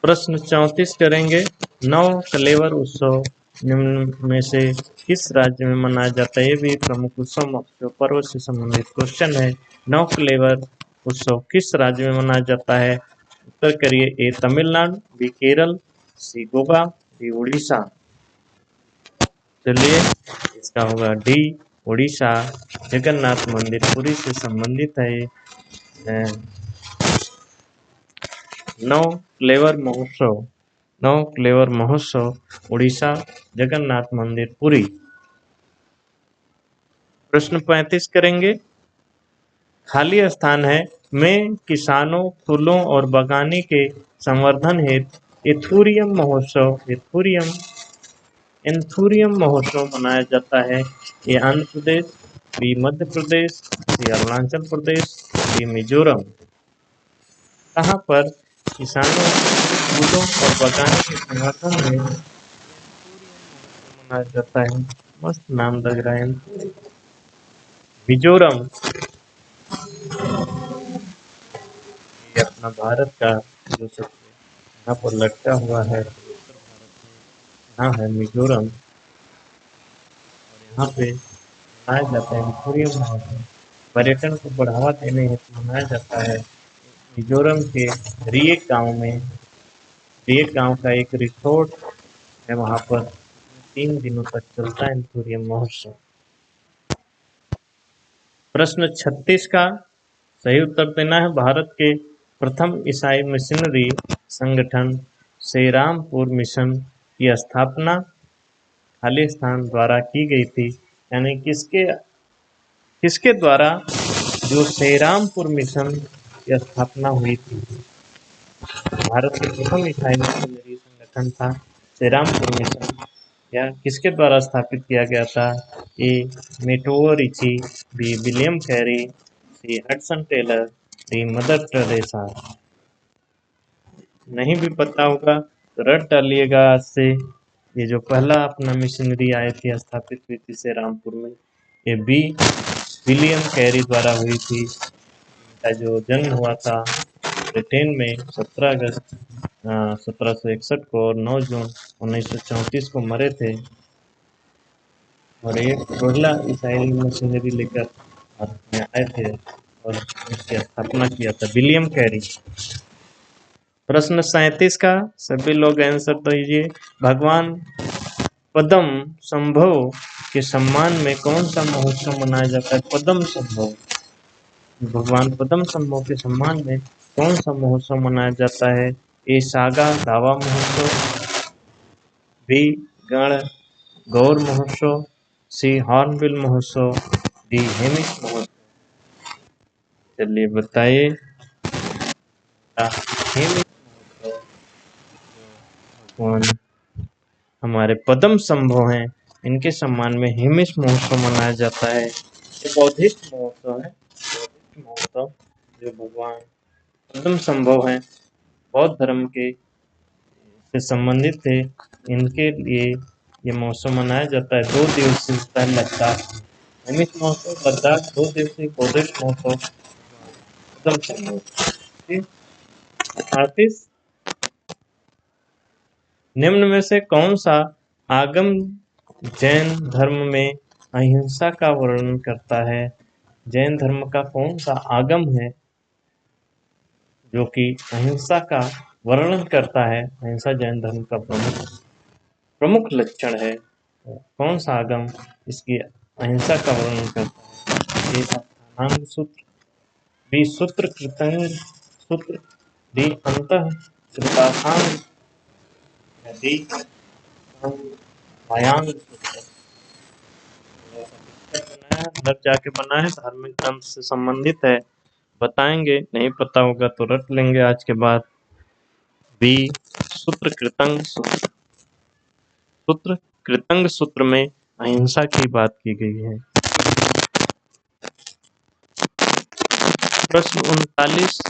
प्रश्न 34 करेंगे। नौ कलेवर उत्सव निम्न में से किस राज्य में मनाया जाता है? ये भी प्रमुख उत्सव पर्व से संबंधित क्वेश्चन है। नौ कलेवर उत्सव किस राज्य में मनाया जाता है? उत्तर करिए, ए तमिलनाडु, बी केरल, सी गोवा, डी उड़ीसा। चलिए इसका होगा डी उड़ीसा। जगन्नाथ मंदिर पुरी से संबंधित है। नौ क्लेवर महोत्सव, नौ क्लेवर महोत्सव उड़ीसा, जगन्नाथ मंदिर पुरी। प्रश्न 35 करेंगे। खाली स्थान है में किसानों, फूलों और बागानी के संवर्धन हेतु एथुरियम महोत्सव, एंथुरियम महोत्सव मनाया जाता है। ये आंध्र प्रदेश, बी मध्य प्रदेश, सी अरुणाचल प्रदेश, डी मिजोरम। कहाँ पर किसानों, फूलों और बागानी के संवर्धन में मनाया जाता है? मस्त नाम लग रहा है। मिजोरम। ये अपना भारत का जो सबसे यहाँ पर लटका हुआ है, उत्तर भारत में यहाँ है मिजोरम। और यहाँ पे मनाया जाता है एंथुरियम महोत्सव। पर्यटन को बढ़ावा देने हेतु मनाया जाता है मिजोरम के रिएक गांव में। रिएक गांव का एक रिसोर्ट है, वहाँ पर 3 दिनों तक चलता है एंथुरियम महोत्सव। प्रश्न 36 का सही उत्तर देना है। भारत के प्रथम ईसाई मिशनरी संगठन श्रीरामपुर मिशन की स्थापना खाली स्थान द्वारा की गई थी। यानी किसके किसके द्वारा जो श्रीरामपुर मिशन की स्थापना हुई थी? भारत के प्रथम ईसाई मिशनरी संगठन था श्रीरामपुर मिशन, या किसके द्वारा स्थापित किया गया था? A Matteo Ricci, B William Carey, C Hudson Taylor, D Mother Teresa. नहीं भी पता होगा तो रट डालिएगा आज से। ये जो पहला अपना मिशनरी आए थे, स्थापित हुई थी श्रीरामपुर में, ये बी विलियम कैरी द्वारा हुई थी। इनका जो जन्म हुआ था ब्रिटेन में 17 अगस्त 1761 को, और 9 जून 1934 को मरे थे। और ये पहला ईसाई मिशनरी लेकर भारत में आए थे और इसकी स्थापना किया था विलियम कैरी। प्रश्न 37 का सभी लोग आंसर दीजिए। भगवान पद्म संभव के सम्मान में कौन सा महोत्सव मनाया जाता है? पद्म संभव, भगवान पद्म संभव के सम्मान में कौन सा महोत्सव मनाया जाता है? ए सागा दावा महोत्सव, बी गण गौर महोत्सव, सी हॉर्नबिल महोत्सव, डी हेमिस महोत्सव। चलिए बताइए। हेमिस महोत्सव भगवान हमारे पद्म संभव हैं, इनके सम्मान में हेमिस महोत्सव मनाया जाता है। ये बौद्धिस्ट महोत्सव है, बौद्धिस्ट महोत्सव जो भगवान पद्म संभव हैं बौद्ध धर्म के से संबंधित थे, इनके लिए ये महोत्सव मनाया जाता है। 2 दिवसीय होता है लद्दाख हेमिस महोत्सव, लद्दाख 2 दिवसीय बौद्धिस्ट महोत्सव एकदम चालू है। 38 निम्न में से कौन सा आगम जैन धर्म में अहिंसा का वर्णन करता है? जैन धर्म का कौन सा आगम है जो कि अहिंसा का वर्णन करता है? अहिंसा जैन धर्म का प्रमुख लक्षण है। कौन सा आगम इसकी अहिंसा का वर्णन करता है? ए अष्टांग सूत्र, बी सूत्र कृतंग सूत्र, डी अंतः कृतासांग, डी मायांग सूत्र। अंदर जाके बना है, धार्मिक ग्रंथ से संबंधित है, बताएंगे, नहीं पता होगा तो रट लेंगे आज के बाद। बी सूत्र कृतंग सूत्र, सूत्र कृतंग सूत्र में अहिंसा की बात की गई है। प्रश्न 39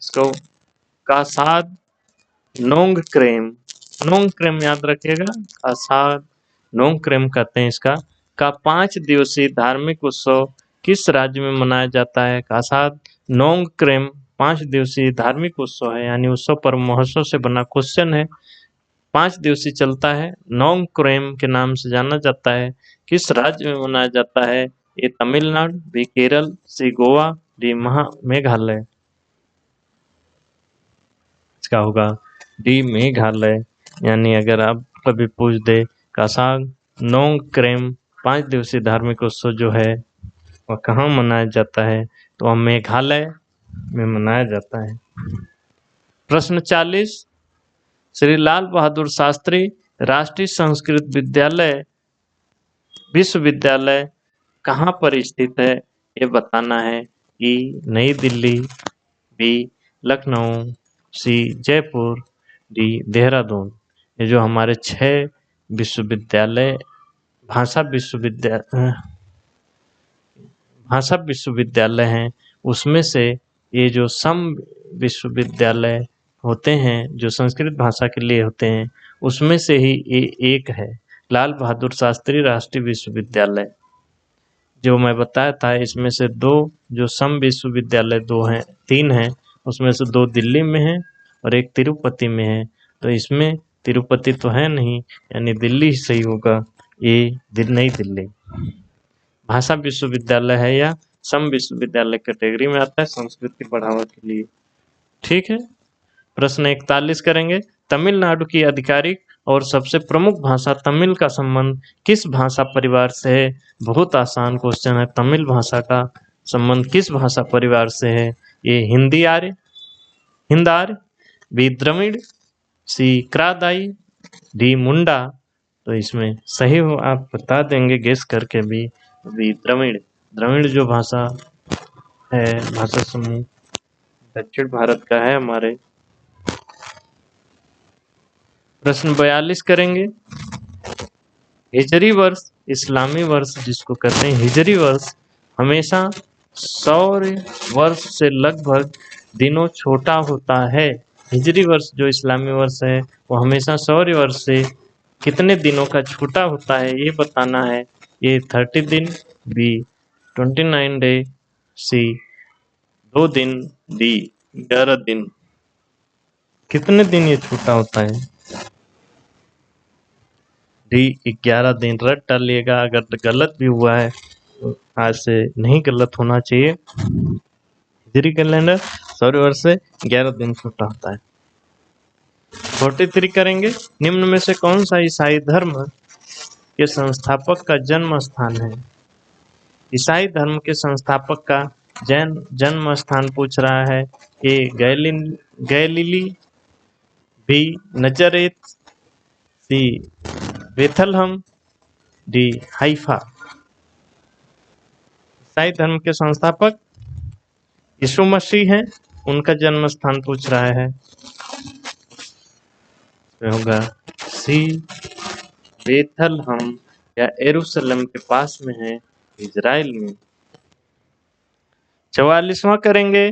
इसको कासाद नोंगक्रेम, नोंगक्रेम याद रखिएगा, कासाद नोंगक्रेम कहते हैं इसका, का 5 दिवसीय धार्मिक उत्सव किस राज्य में मनाया जाता है? कासाद नोंगक्रेम 5 दिवसीय धार्मिक उत्सव है, यानी उत्सव पर महोत्सव से बना क्वेश्चन है। 5 दिवसीय चलता है, नोंगक्रेम के नाम से जाना जाता है। किस राज्य में मनाया जाता है? ए तमिलनाडु, बी केरल, सी गोवा, डी मेघालय। इसका होगा डी मेघालय। यानी अगर आप कभी पूछ दे कासाग नोंगक्रेम 5 दिवसीय धार्मिक उत्सव जो है वह कहाँ मनाया जाता है, तो वह मेघालय में मनाया जाता है। प्रश्न 40 श्री लाल बहादुर शास्त्री राष्ट्रीय संस्कृत विश्वविद्यालय कहाँ पर स्थित है? ये बताना है। ई नई दिल्ली, बी लखनऊ, सी जयपुर, डी देहरादून। ये जो हमारे 6 विश्वविद्यालय भाषा विश्वविद्यालय हैं, उसमें से ये जो सम विश्वविद्यालय होते हैं जो संस्कृत भाषा के लिए होते हैं, उसमें से ही ये एक है, लाल बहादुर शास्त्री राष्ट्रीय विश्वविद्यालय। जो मैं बताया था इसमें से 2 जो सम विश्वविद्यालय 2 हैं, 3 हैं, उसमें से 2 दिल्ली में हैं और एक तिरुपति में है। तो इसमें तिरुपति तो है नहीं, यानी दिल्ली ही सही होगा। ये नई दिल्ली भाषा विश्वविद्यालय है या सम विश्वविद्यालय कैटेगरी में आता है संस्कृत की बढ़ावा के लिए। ठीक है। प्रश्न 41 करेंगे। तमिलनाडु की आधिकारिक और सबसे प्रमुख भाषा तमिल का संबंध किस भाषा परिवार से है? बहुत आसान क्वेश्चन है। तमिल भाषा का संबंध किस भाषा परिवार से है? ये हिंदी आर्य, हिंद आर्य, बी द्रविड़, सी क्रादाई, डी मुंडा। तो इसमें सही हो आप बता देंगे गेस करके भी द्रविड़। द्रविड़ जो भाषा है, भाषा समूह दक्षिण भारत का है हमारे। प्रश्न 42 करेंगे। हिजरी वर्ष, इस्लामी वर्ष जिसको कहते हैं हिजरी वर्ष, हमेशा सौर्य वर्ष से लगभग दिनों छोटा होता है। हिजरी वर्ष जो इस्लामी वर्ष है वो हमेशा सौर्य वर्ष से कितने दिनों का छोटा होता है ये बताना है। ये 30 दिन, बी 29 डे, सी 2 दिन, डी 11 दिन। कितने दिन ये छोटा होता है? डी 11 दिन। रट डालिएगा, अगर गलत भी हुआ है तो आज से नहीं गलत होना चाहिए। हिजरी कैलेंडर सौर्य वर्ष से 11 दिन छोटा होता है। 43 करेंगे। निम्न में से कौन सा ईसाई धर्म के संस्थापक का जन्म स्थान है? ईसाई धर्म के संस्थापक का जन्म स्थान पूछ रहा है। ए गैलीली, बी नजरेत, सी बेथलहम, डी हाइफा। ईसाई धर्म के संस्थापक यीशु मसीह हैं, उनका जन्म स्थान पूछ रहा है। होगा सी बेथलहम या यरूशलेम के पास में है, इजराइल में। 44वां करेंगे।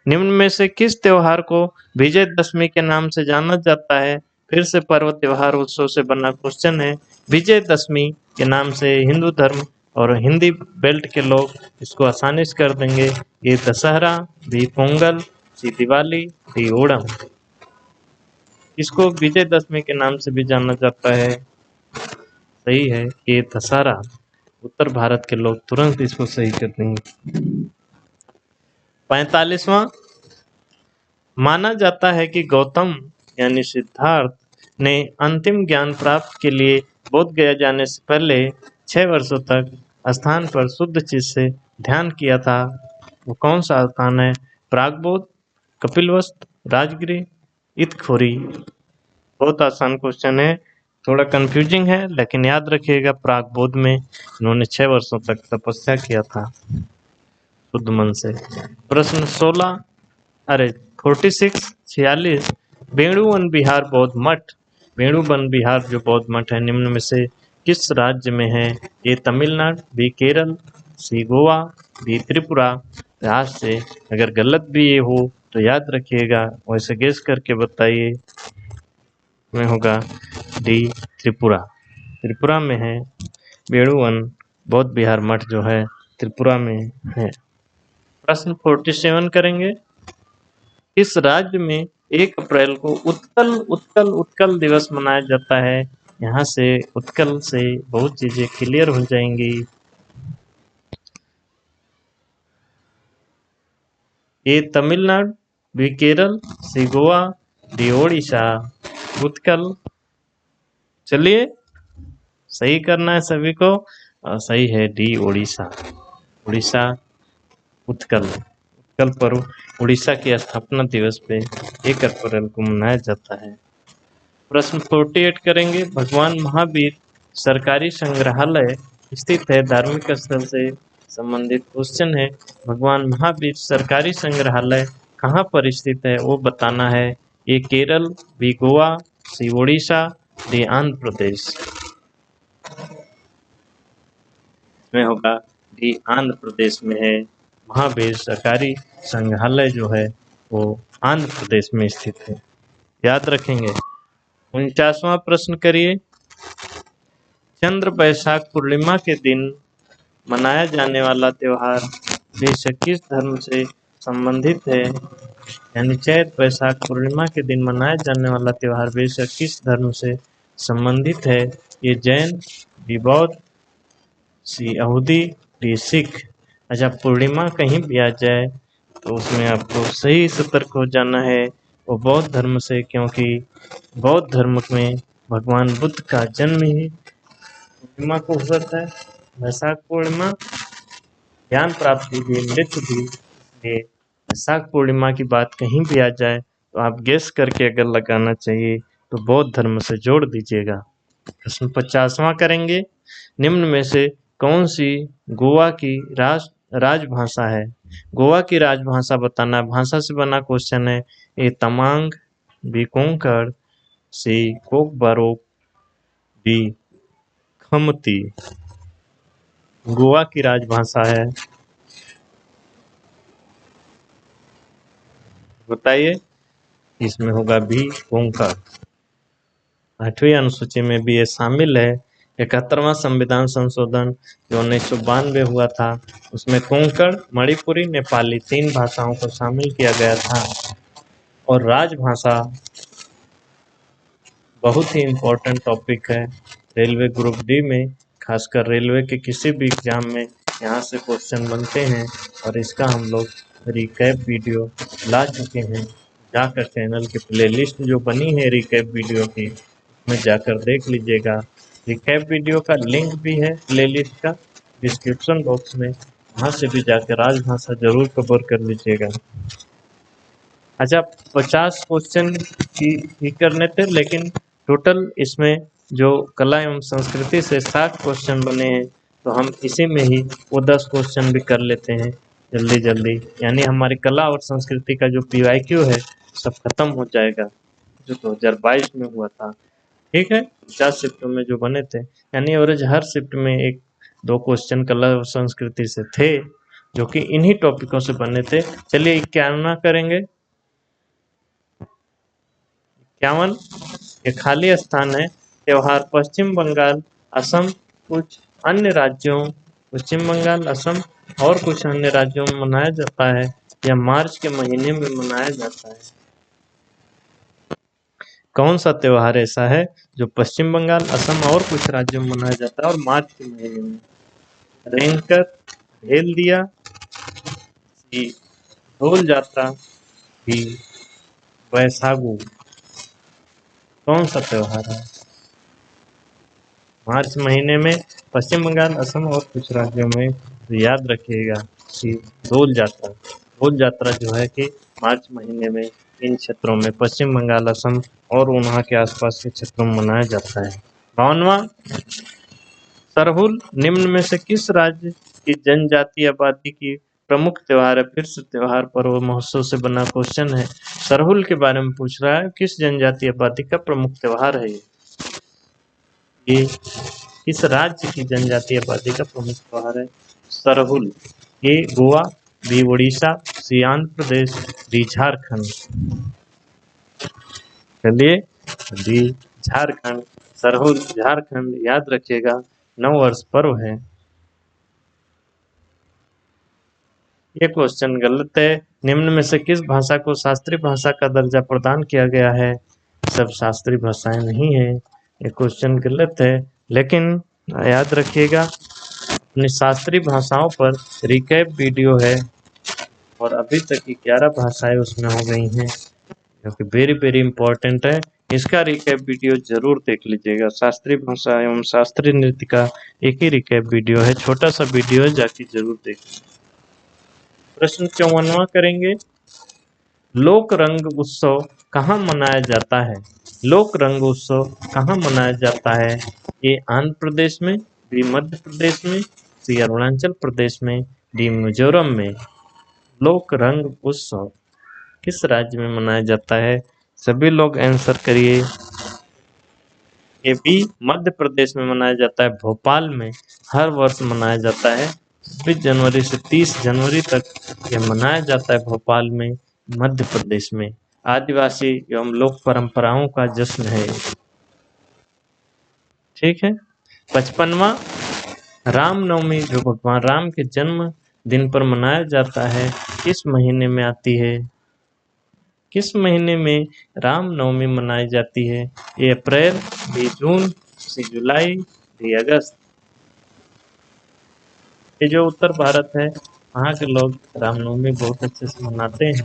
निम्न में से किस त्योहार को विजयदशमी के नाम से जाना जाता है? फिर से पर्व त्योहार उत्सव से बना क्वेश्चन है। विजयदशमी के नाम से हिंदू धर्म और हिंदी बेल्ट के लोग इसको आसानी से कर देंगे। ये दशहरा, बी पोंगल, सी दिवाली, डी ओणम। इसको विजयदशमी के नाम से भी जाना जाता है। सही है ये दशहरा। उत्तर भारत के लोग तुरंत इसको सही कर देंगे। 45वां, माना जाता है कि गौतम यानी सिद्धार्थ ने अंतिम ज्ञान प्राप्त के लिए बोध गया जाने से पहले 6 वर्षों तक स्थान पर शुद्ध चित्त से ध्यान किया था। वो कौन सा स्थान है? प्रागबोध, कपिलवस्तु, राजगिरी, इतखोरी। बहुत आसान क्वेश्चन है, थोड़ा कंफ्यूजिंग है, लेकिन याद रखिएगा प्रागबोध में इन्होंने 6 वर्षों तक तपस्या किया था शुद्ध मन से। प्रश्न 16 अरे 46 वेणुवन बिहार बौद्ध मठ, वेणुवन बिहार जो बौद्ध मठ है निम्न में से किस राज्य में है? ए तमिलनाडु, बी केरल, सी गोवा, डी त्रिपुरा। यहाँ से अगर गलत भी ये हो तो याद रखिएगा, वैसे गेस करके बताइए। में होगा डी त्रिपुरा। त्रिपुरा में है वेणुवन बौद्ध बिहार मठ जो है त्रिपुरा में है। प्रश्न 47 करेंगे। इस राज्य में 1 अप्रैल को उत्कल उत्कल उत्कल दिवस मनाया जाता है। यहाँ से उत्कल से बहुत चीजें क्लियर हो जाएंगी। ए तमिलनाडु, बी केरल, सी गोवा, डी ओडिशा। उत्कल, चलिए सही करना है सभी को। सही है डी ओडिशा। उड़ीसा उत्कल। उत्कल पर्व उड़ीसा के स्थापना दिवस पे 1 अप्रैल को मनाया जाता है। प्रश्न 48 करेंगे। भगवान महावीर सरकारी संग्रहालय स्थित है, धार्मिक स्थल से संबंधित क्वेश्चन है। भगवान महावीर सरकारी संग्रहालय कहाँ पर स्थित है वो बताना है। ए केरल, बी गोवा, सी ओडिशा, डी आंध्र प्रदेश। में होगा डी आंध्र प्रदेश में है। महावीर सरकारी संग्रहालय जो है वो आंध्र प्रदेश में स्थित है, याद रखेंगे। 49वां प्रश्न करिए। चंद्र वैशाख पूर्णिमा के दिन मनाया जाने वाला त्योहार बेशक किस धर्म से संबंधित है? यानी चैत वैशाख पूर्णिमा के दिन मनाया जाने वाला त्योहार बेशक किस धर्म से संबंधित है? ये जैन, बी बौद्ध, सी यहूदी, डी सिख। अच्छा, पूर्णिमा कहीं भी आ जाए तो उसमें आपको सही सतर्क हो जाना है वो बौद्ध धर्म से, क्योंकि बौद्ध धर्म में भगवान बुद्ध का जन्म ही पूर्णिमा को हुआ था। वैशाख पूर्णिमा ज्ञान प्राप्ति भी, मृत्यु भी। इसलिए वैशाख पूर्णिमा की बात कहीं भी आ जाए तो आप गेस करके अगर लगाना चाहिए तो बौद्ध धर्म से जोड़ दीजिएगा। प्रश्न 50वां करेंगे। निम्न में से कौन सी गोवा की राजभाषा है? गोवा की राजभाषा बताना है। भाषा से बना क्वेश्चन है। ए तमांग, बी कोंकण, सी कोकबरोक, डी खमती। गोवा की राजभाषा है, बताइए। इसमें होगा बी कोंकण। 8वीं अनुसूची में भी ये शामिल है। 71वां संविधान संशोधन जो 1992 हुआ था उसमें कोंकण, मणिपुरी, नेपाली 3 भाषाओं को शामिल किया गया था। और राजभाषा बहुत ही इम्पोर्टेंट टॉपिक है रेलवे ग्रुप डी में, खासकर रेलवे के किसी भी एग्जाम में यहाँ से क्वेश्चन बनते हैं। और इसका हम लोग रिकैप वीडियो ला चुके हैं। जाकर चैनल की प्लेलिस्ट जो बनी है रिकैप वीडियो की में जाकर देख लीजिएगा। रिकैप वीडियो का लिंक भी है प्लेलिस्ट का डिस्क्रिप्शन बॉक्स में, वहाँ से भी जाकर राजभाषा जरूर कवर कर लीजिएगा। अच्छा, 50 क्वेश्चन ही करने थे, लेकिन टोटल इसमें जो कला एवं संस्कृति से 60 क्वेश्चन बने हैं तो हम इसी में ही वो 10 क्वेश्चन भी कर लेते हैं जल्दी जल्दी। यानी हमारी कला और संस्कृति का जो PYQ है सब खत्म हो जाएगा जो 2022 में हुआ था। ठीक है, 50 शिफ्टों में जो बने थे, यानी एवरेज हर शिफ्ट में 1-2 क्वेश्चन कला और संस्कृति से थे। जो कि इन्हीं टॉपिकों से बने थे। चलिए 51वां करेंगे। 51 ये खाली स्थान है। त्योहार पश्चिम बंगाल, असम, कुछ अन्य राज्यों पश्चिम बंगाल, असम और कुछ अन्य राज्यों में मनाया जाता है। यह मार्च के महीने में मनाया जाता है। कौन सा त्योहार ऐसा है जो पश्चिम बंगाल, असम और कुछ राज्यों में मनाया जाता है और मार्च के महीने में? रेंकर, भेल दिया, सी ढोल जात्रा, भी वैसागु। कौन सा त्योहार है? मार्च महीने में पश्चिम बंगाल, असम और कुछ राज्यों में। तो याद रखिएगा कि डोल यात्रा, डोल यात्रा जो है कि मार्च महीने में इन क्षेत्रों में पश्चिम बंगाल, असम और वहाँ के आसपास के क्षेत्रों में मनाया जाता है। 52वां सरहुल निम्न में से किस राज्य की जनजातीय आबादी की प्रमुख त्योहार है? फिर से त्योहार पर्व महोत्सव से बना क्वेश्चन है। सरहुल के बारे में पूछ रहा है, किस जनजातीय आबादी का प्रमुख त्योहार है ये? किस राज्य की जनजातीय आबादी का प्रमुख त्योहार है सरहुल? ए गोवा, बी उड़ीसा, सी आंध्र प्रदेश, डी झारखंड। चलिए डी झारखंड। सरहुल झारखंड याद रखिएगा, नववर्ष पर्व है। ये क्वेश्चन गलत है। निम्न में से किस भाषा को शास्त्रीय भाषा का दर्जा प्रदान किया गया है? सब शास्त्रीय भाषाएं नहीं है। ये क्वेश्चन गलत है, लेकिन याद रखिएगा अपनी शास्त्रीय भाषाओं पर रिकैप वीडियो है और अभी तक की 11 भाषाएं उसमें हो गई हैं, जो कि वेरी वेरी इंपॉर्टेंट है। इसका रिकैप वीडियो जरूर देख लीजिएगा। शास्त्रीय भाषा एवं शास्त्रीय नृत्य का एक ही रिकैप वीडियो है, छोटा सा वीडियो है, जाके जरूर देखें। प्रश्न 54वां करेंगे। लोक रंग उत्सव कहाँ मनाया जाता है? लोक रंग उत्सव कहाँ मनाया जाता है? ए आंध्र प्रदेश में, बी मध्य प्रदेश में, सी अरुणाचल प्रदेश में, डी मिजोरम में। लोक रंग उत्सव किस राज्य में मनाया जाता है? सभी लोग आंसर करिए। ये भी मध्य प्रदेश में मनाया जाता है, भोपाल में हर वर्ष मनाया जाता है। 26 जनवरी से 30 जनवरी तक ये मनाया जाता है भोपाल में, मध्य प्रदेश में। आदिवासी एवं लोक परंपराओं का जश्न है। ठीक है। 55वां रामनवमी जो भगवान राम के जन्म दिन पर मनाया जाता है, किस महीने में आती है? किस महीने में रामनवमी मनाई जाती है? ए अप्रैल, बी जून, सी जुलाई, डी अगस्त। ये जो उत्तर भारत है वहाँ के लोग रामनवमी बहुत अच्छे से मनाते हैं।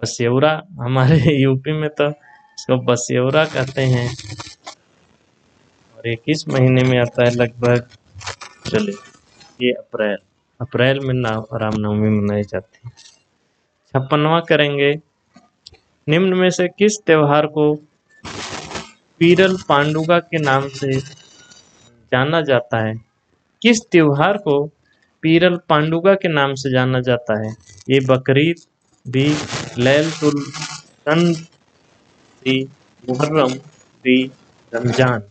बसेवरा हमारे यूपी में तो इसको बसेवरा कहते हैं। और ये किस महीने में आता है लगभग? चलिए ये अप्रैल, अप्रैल में रामनवमी मनाई जाती है। 56वां करेंगे। निम्न में से किस त्योहार को पीरल पांडुगा के नाम से जाना जाता है? किस त्योहार को पीरल पांडुगा के नाम से जाना जाता है? ये बकरीद, बी लैलतुल तन, सी मुहर्रम, डी रमजान।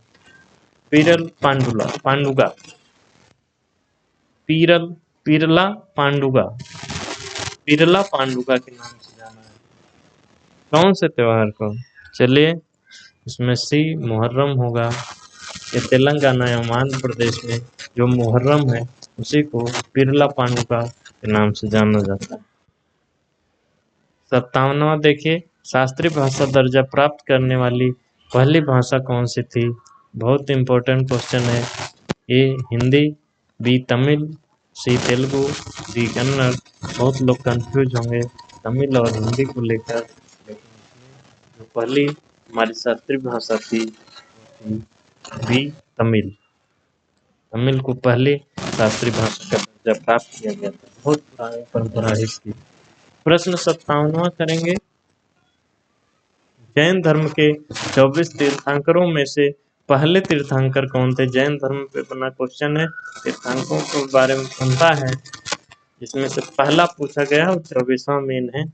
पीरल पांडुगा, पीरला पांडुगा, पीरला पांडुगा के नाम से जाना है। कौन से त्योहार को? चलिए इसमें सी मुहर्रम होगा। ये तेलंगाना एवं आंध्र प्रदेश में जो मुहर्रम है उसी को पीरला पांडुगा के नाम से जाना जाता है। 57वां देखिए। शास्त्रीय भाषा दर्जा प्राप्त करने वाली पहली भाषा कौन सी थी? बहुत इंपॉर्टेंट क्वेश्चन है। ए हिंदी, बी तमिल, सी तेलुगु, डी कन्नड़। बहुत लोग कंफ्यूज होंगे तमिल और हिंदी को लेकर, लेकिन जो पहली हमारी शास्त्रीय भाषा थी बी तमिल। तमिल को पहले शास्त्रीय भाषा का दर्जा प्राप्त किया गया था। बहुत पुरानी परंपरा है इसकी। प्रश्न 57वां करेंगे। जैन धर्म के 24 तीर्थंकरों में से पहले तीर्थंकर कौन थे? जैन धर्म पे बना क्वेश्चन है, तीर्थंकरों के बारे में बनता है, जिसमें से पहला पूछा गया और 24वां मेन है।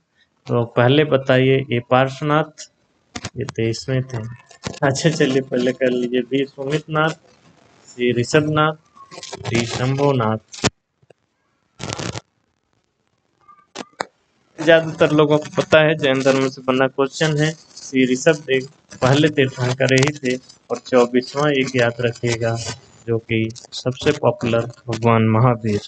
तो पहले बताइए। ए पार्श्वनाथ, ये 23वें थे। अच्छा चलिए पहले कर लीजिए। बी सुमितनाथ, सी ऋषभनाथ, डी शंभुनाथ। ज्यादातर लोगों को पता है जैन धर्म से बना क्वेश्चन है। श्री ऋषभदेव पहले तीर्थंकर ही थे। और 24वां एक याद रखिएगा जो कि सबसे पॉपुलर भगवान महावीर।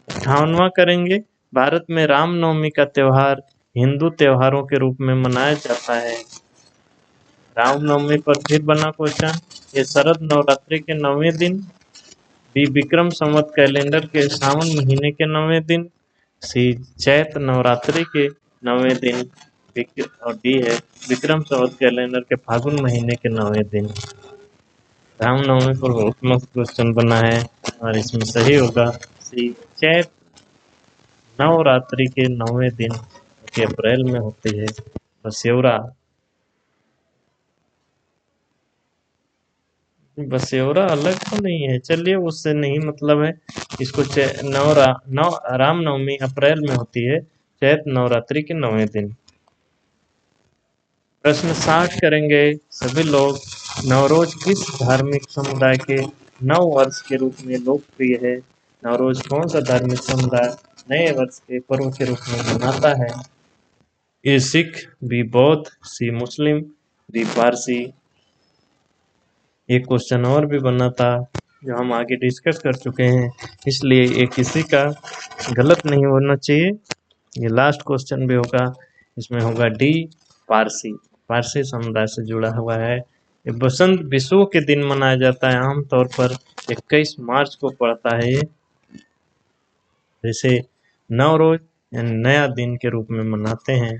58वां करेंगे, भारत में रामनवमी का त्योहार हिंदू त्योहारों के रूप में मनाया जाता है। रामनवमी पर फिर बना क्वेश्चन, ये शरद नवरात्रि के 9वें दिन, बी विक्रम संवत कैलेंडर के सावन महीने के 9वें दिन, सी चैत नवरात्रि के 9वें दिन, और डी है विक्रम संवत कैलेंडर के फागुन महीने के 9वें दिन। रामनवमी पर बहुत मस्त क्वेश्चन बना है और इसमें सही होगा सी चैत नवरात्रि के 9वें दिन के अप्रैल में होती है बसेवरा। बसेवरा अलग तो नहीं है, चलिए उससे नहीं मतलब है। इसको रामनवमी अप्रैल में होती है, चैत नवरात्रि के 9वें दिन। प्रश्न 60 करेंगे सभी लोग, नवरोज किस धार्मिक समुदाय के नव वर्ष के रूप में लोकप्रिय है? नवरोज कौन सा धार्मिक समुदाय नए वर्ष के पर्व के रूप में मनाता है? ए सिख, बी बौद्ध, सी मुस्लिम, डी पारसी। एक क्वेश्चन और भी बना था जो हम आगे डिस्कस कर चुके हैं, इसलिए ये किसी का गलत नहीं होना चाहिए। ये लास्ट क्वेश्चन भी होगा, इसमें होगा डी पारसी, पारसी समुदाय से जुड़ा हुआ है। ये बसंत विषुव के दिन मनाया जाता है, आमतौर पर 21 मार्च को पड़ता है ये। जैसे नवरोज नया दिन के रूप में मनाते हैं।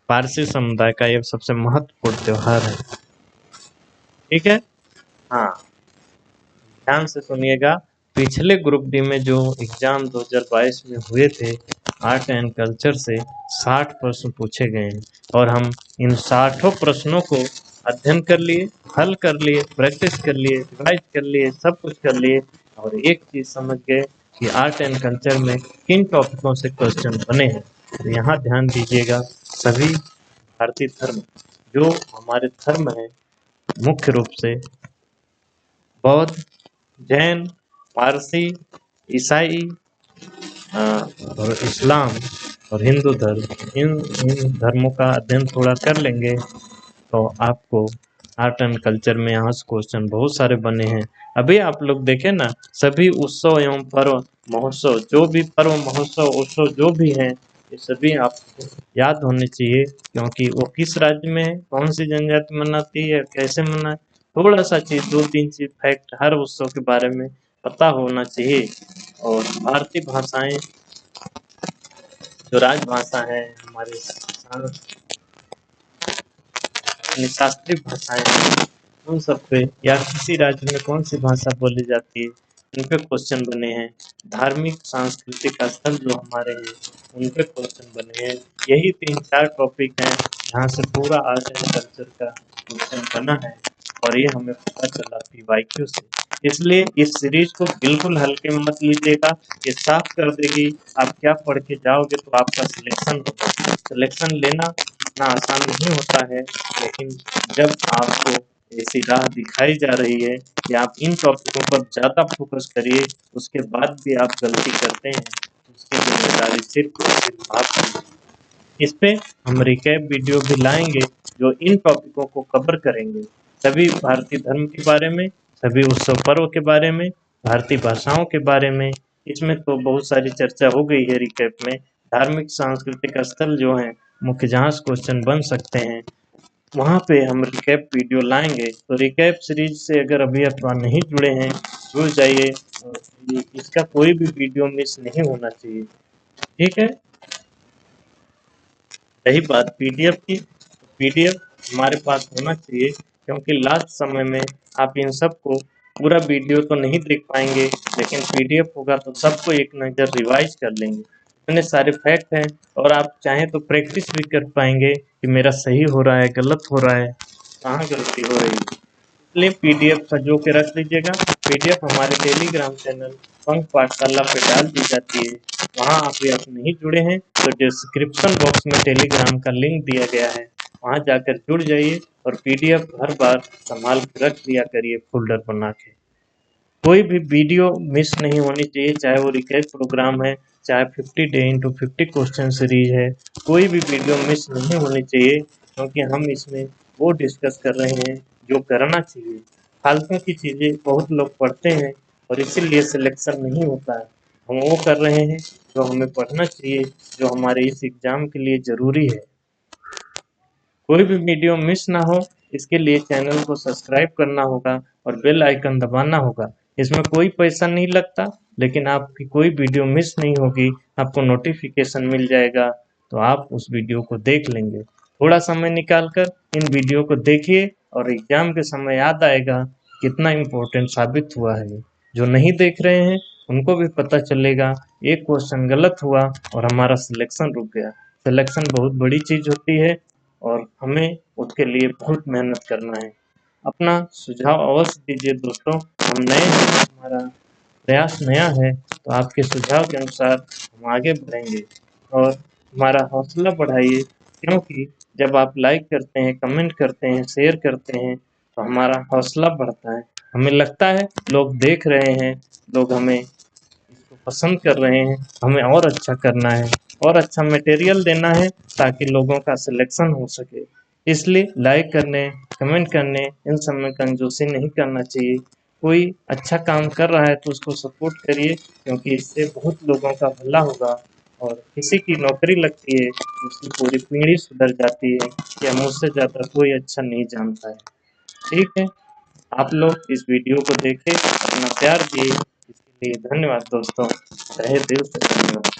पारसी समुदाय का ये सबसे महत्वपूर्ण त्योहार है। ठीक है, हाँ ध्यान से सुनिएगा। पिछले ग्रुप डी में जो एग्जाम 2022 में हुए थे आर्ट एंड कल्चर से 60 प्रश्न पूछे गए हैं और हम इन 60 प्रश्नों को अध्ययन कर लिए, हल कर लिए, प्रैक्टिस कर लिए, रिवाइज कर लिए, सब कुछ कर लिए और एक चीज समझ गए कि आर्ट एंड कल्चर में किन टॉपिकों से क्वेश्चन बने हैं। तो यहाँ ध्यान दीजिएगा, सभी भारतीय धर्म जो हमारे धर्म है मुख्य रूप से बौद्ध, जैन, पारसी, ईसाई और इस्लाम और हिंदू धर्म, इन धर्मों का अध्ययन थोड़ा कर लेंगे तो आपको आर्ट एंड कल्चर में यहाँ से क्वेश्चन बहुत सारे बने हैं। अभी आप लोग देखें ना, सभी उत्सव एवं पर्व महोत्सव, जो भी पर्व महोत्सव उत्सव जो भी हैं, ये सभी आपको याद होने चाहिए क्योंकि वो किस राज्य में है, कौन सी जनजाति मनाती है, कैसे मना, थोड़ा सा चीज 2-3 चीज फैक्ट हर उत्सव के बारे में पता होना चाहिए। और भारतीय भाषाएं जो राजभाषा है हमारे शास्त्रीय भाषाएं हैं, उन सब पे या किसी राज्य में कौन सी भाषा बोली जाती है उन पे क्वेश्चन बने हैं। धार्मिक सांस्कृतिक स्थल जो हमारे हैं उन पे क्वेश्चन बने हैं। यही 3-4 टॉपिक हैं जहाँ से पूरा आर्ट एंड कल्चर का क्वेश्चन बना है और ये हमें पता चला PYQ से। इसलिए इस सीरीज को बिल्कुल हल्के में मत लीजिएगा, ये साफ कर देगी आप क्या पढ़ के जाओगे तो आपका सिलेक्शन होगा। सिलेक्शन लेना इतना आसान नहीं होता है, लेकिन जब आपको ऐसी राह दिखाई जा रही है कि आप इन टॉपिकों पर ज़्यादा फोकस करिए, उसके बाद भी आप गलती करते हैं, उसकी जिम्मेदारी सिर्फ और सिर्फ आपकी। इस पे हम रिकैप वीडियो भी लाएंगे जो इन टॉपिकों को कवर करेंगे, सभी भारतीय धर्म के बारे में, सभी उत्सव पर्व के बारे में, भारतीय भाषाओं के बारे में। इसमें तो बहुत सारी चर्चा हो गई है रिकैप में। धार्मिक सांस्कृतिक स्थल जो हैं मुख्य जहाँ से क्वेश्चन बन सकते हैं वहाँ पे हम रिकैप वीडियो लाएंगे। तो रिकैप सीरीज से अगर अभी आप नहीं जुड़े हैं जुड़ जाइए, इसका कोई भी वीडियो मिस नहीं होना चाहिए। ठीक है, रही बात पीडीएफ की, पीडीएफ हमारे पास होना चाहिए क्योंकि लास्ट समय में आप इन सब को पूरा वीडियो तो नहीं देख पाएंगे, लेकिन पीडीएफ होगा तो सबको एक नज़र रिवाइज कर लेंगे। इतने सारे फैक्ट हैं और आप चाहें तो प्रैक्टिस भी कर पाएंगे कि मेरा सही हो रहा है, गलत हो रहा है, कहाँ गलती हो रही है। इसलिए पीडीएफ सजो के रख लीजिएगा। पीडीएफ हमारे टेलीग्राम चैनल पंख पाठशाला पे डाल दी जाती है। वहाँ आप नहीं जुड़े हैं तो डिस्क्रिप्शन बॉक्स में टेलीग्राम का लिंक दिया गया है, वहाँ जाकर जुड़ जाइए और पीडीएफ हर बार संभाल के रख दिया करिए फोल्डर बना के। कोई भी वीडियो मिस नहीं होनी चाहिए, चाहे वो रिकैप प्रोग्राम है, चाहे 50 डे इंटू 50 क्वेश्चन सीरीज है, कोई भी वीडियो मिस नहीं होनी चाहिए, क्योंकि हम इसमें वो डिस्कस कर रहे हैं जो करना चाहिए। फालतू की चीज़ें बहुत लोग पढ़ते हैं और इसीलिए सिलेक्शन नहीं होता है। हम वो कर रहे हैं जो हमें पढ़ना चाहिए, जो हमारे इस एग्ज़ाम के लिए ज़रूरी है। कोई भी वीडियो मिस ना हो, इसके लिए चैनल को सब्सक्राइब करना होगा और बेल आइकन दबाना होगा। इसमें कोई पैसा नहीं लगता, लेकिन आपकी कोई वीडियो मिस नहीं होगी, आपको नोटिफिकेशन मिल जाएगा, तो आप उस वीडियो को देख लेंगे। थोड़ा समय निकाल कर इन वीडियो को देखिए और एग्ज़ाम के समय याद आएगा कितना इम्पोर्टेंट साबित हुआ है। जो नहीं देख रहे हैं उनको भी पता चलेगा एक क्वेश्चन गलत हुआ और हमारा सिलेक्शन रुक गया। सिलेक्शन बहुत बड़ी चीज़ होती है और हमें उसके लिए बहुत मेहनत करना है। अपना सुझाव अवश्य दीजिए दोस्तों, हम नए हैं, हमारा प्रयास नया है, तो आपके सुझाव के अनुसार हम आगे बढ़ेंगे और हमारा हौसला बढ़ाइए, क्योंकि जब आप लाइक करते हैं, कमेंट करते हैं, शेयर करते हैं, तो हमारा हौसला बढ़ता है। हमें लगता है लोग देख रहे हैं, लोग हमें इसको पसंद कर रहे हैं, हमें और अच्छा करना है और अच्छा मटेरियल देना है ताकि लोगों का सिलेक्शन हो सके। इसलिए लाइक करने, कमेंट करने, इन सब में कंजूसी नहीं करना चाहिए। कोई अच्छा काम कर रहा है तो उसको सपोर्ट करिए, क्योंकि इससे बहुत लोगों का भला होगा और किसी की नौकरी लगती है तो उसकी पूरी पीढ़ी सुधर जाती है। या मुझसे ज़्यादा कोई अच्छा नहीं जानता है। ठीक है, आप लोग इस वीडियो को देखें, अपना प्यार दिए, इसके लिए धन्यवाद दोस्तों। तहे दिल से धन्यवाद।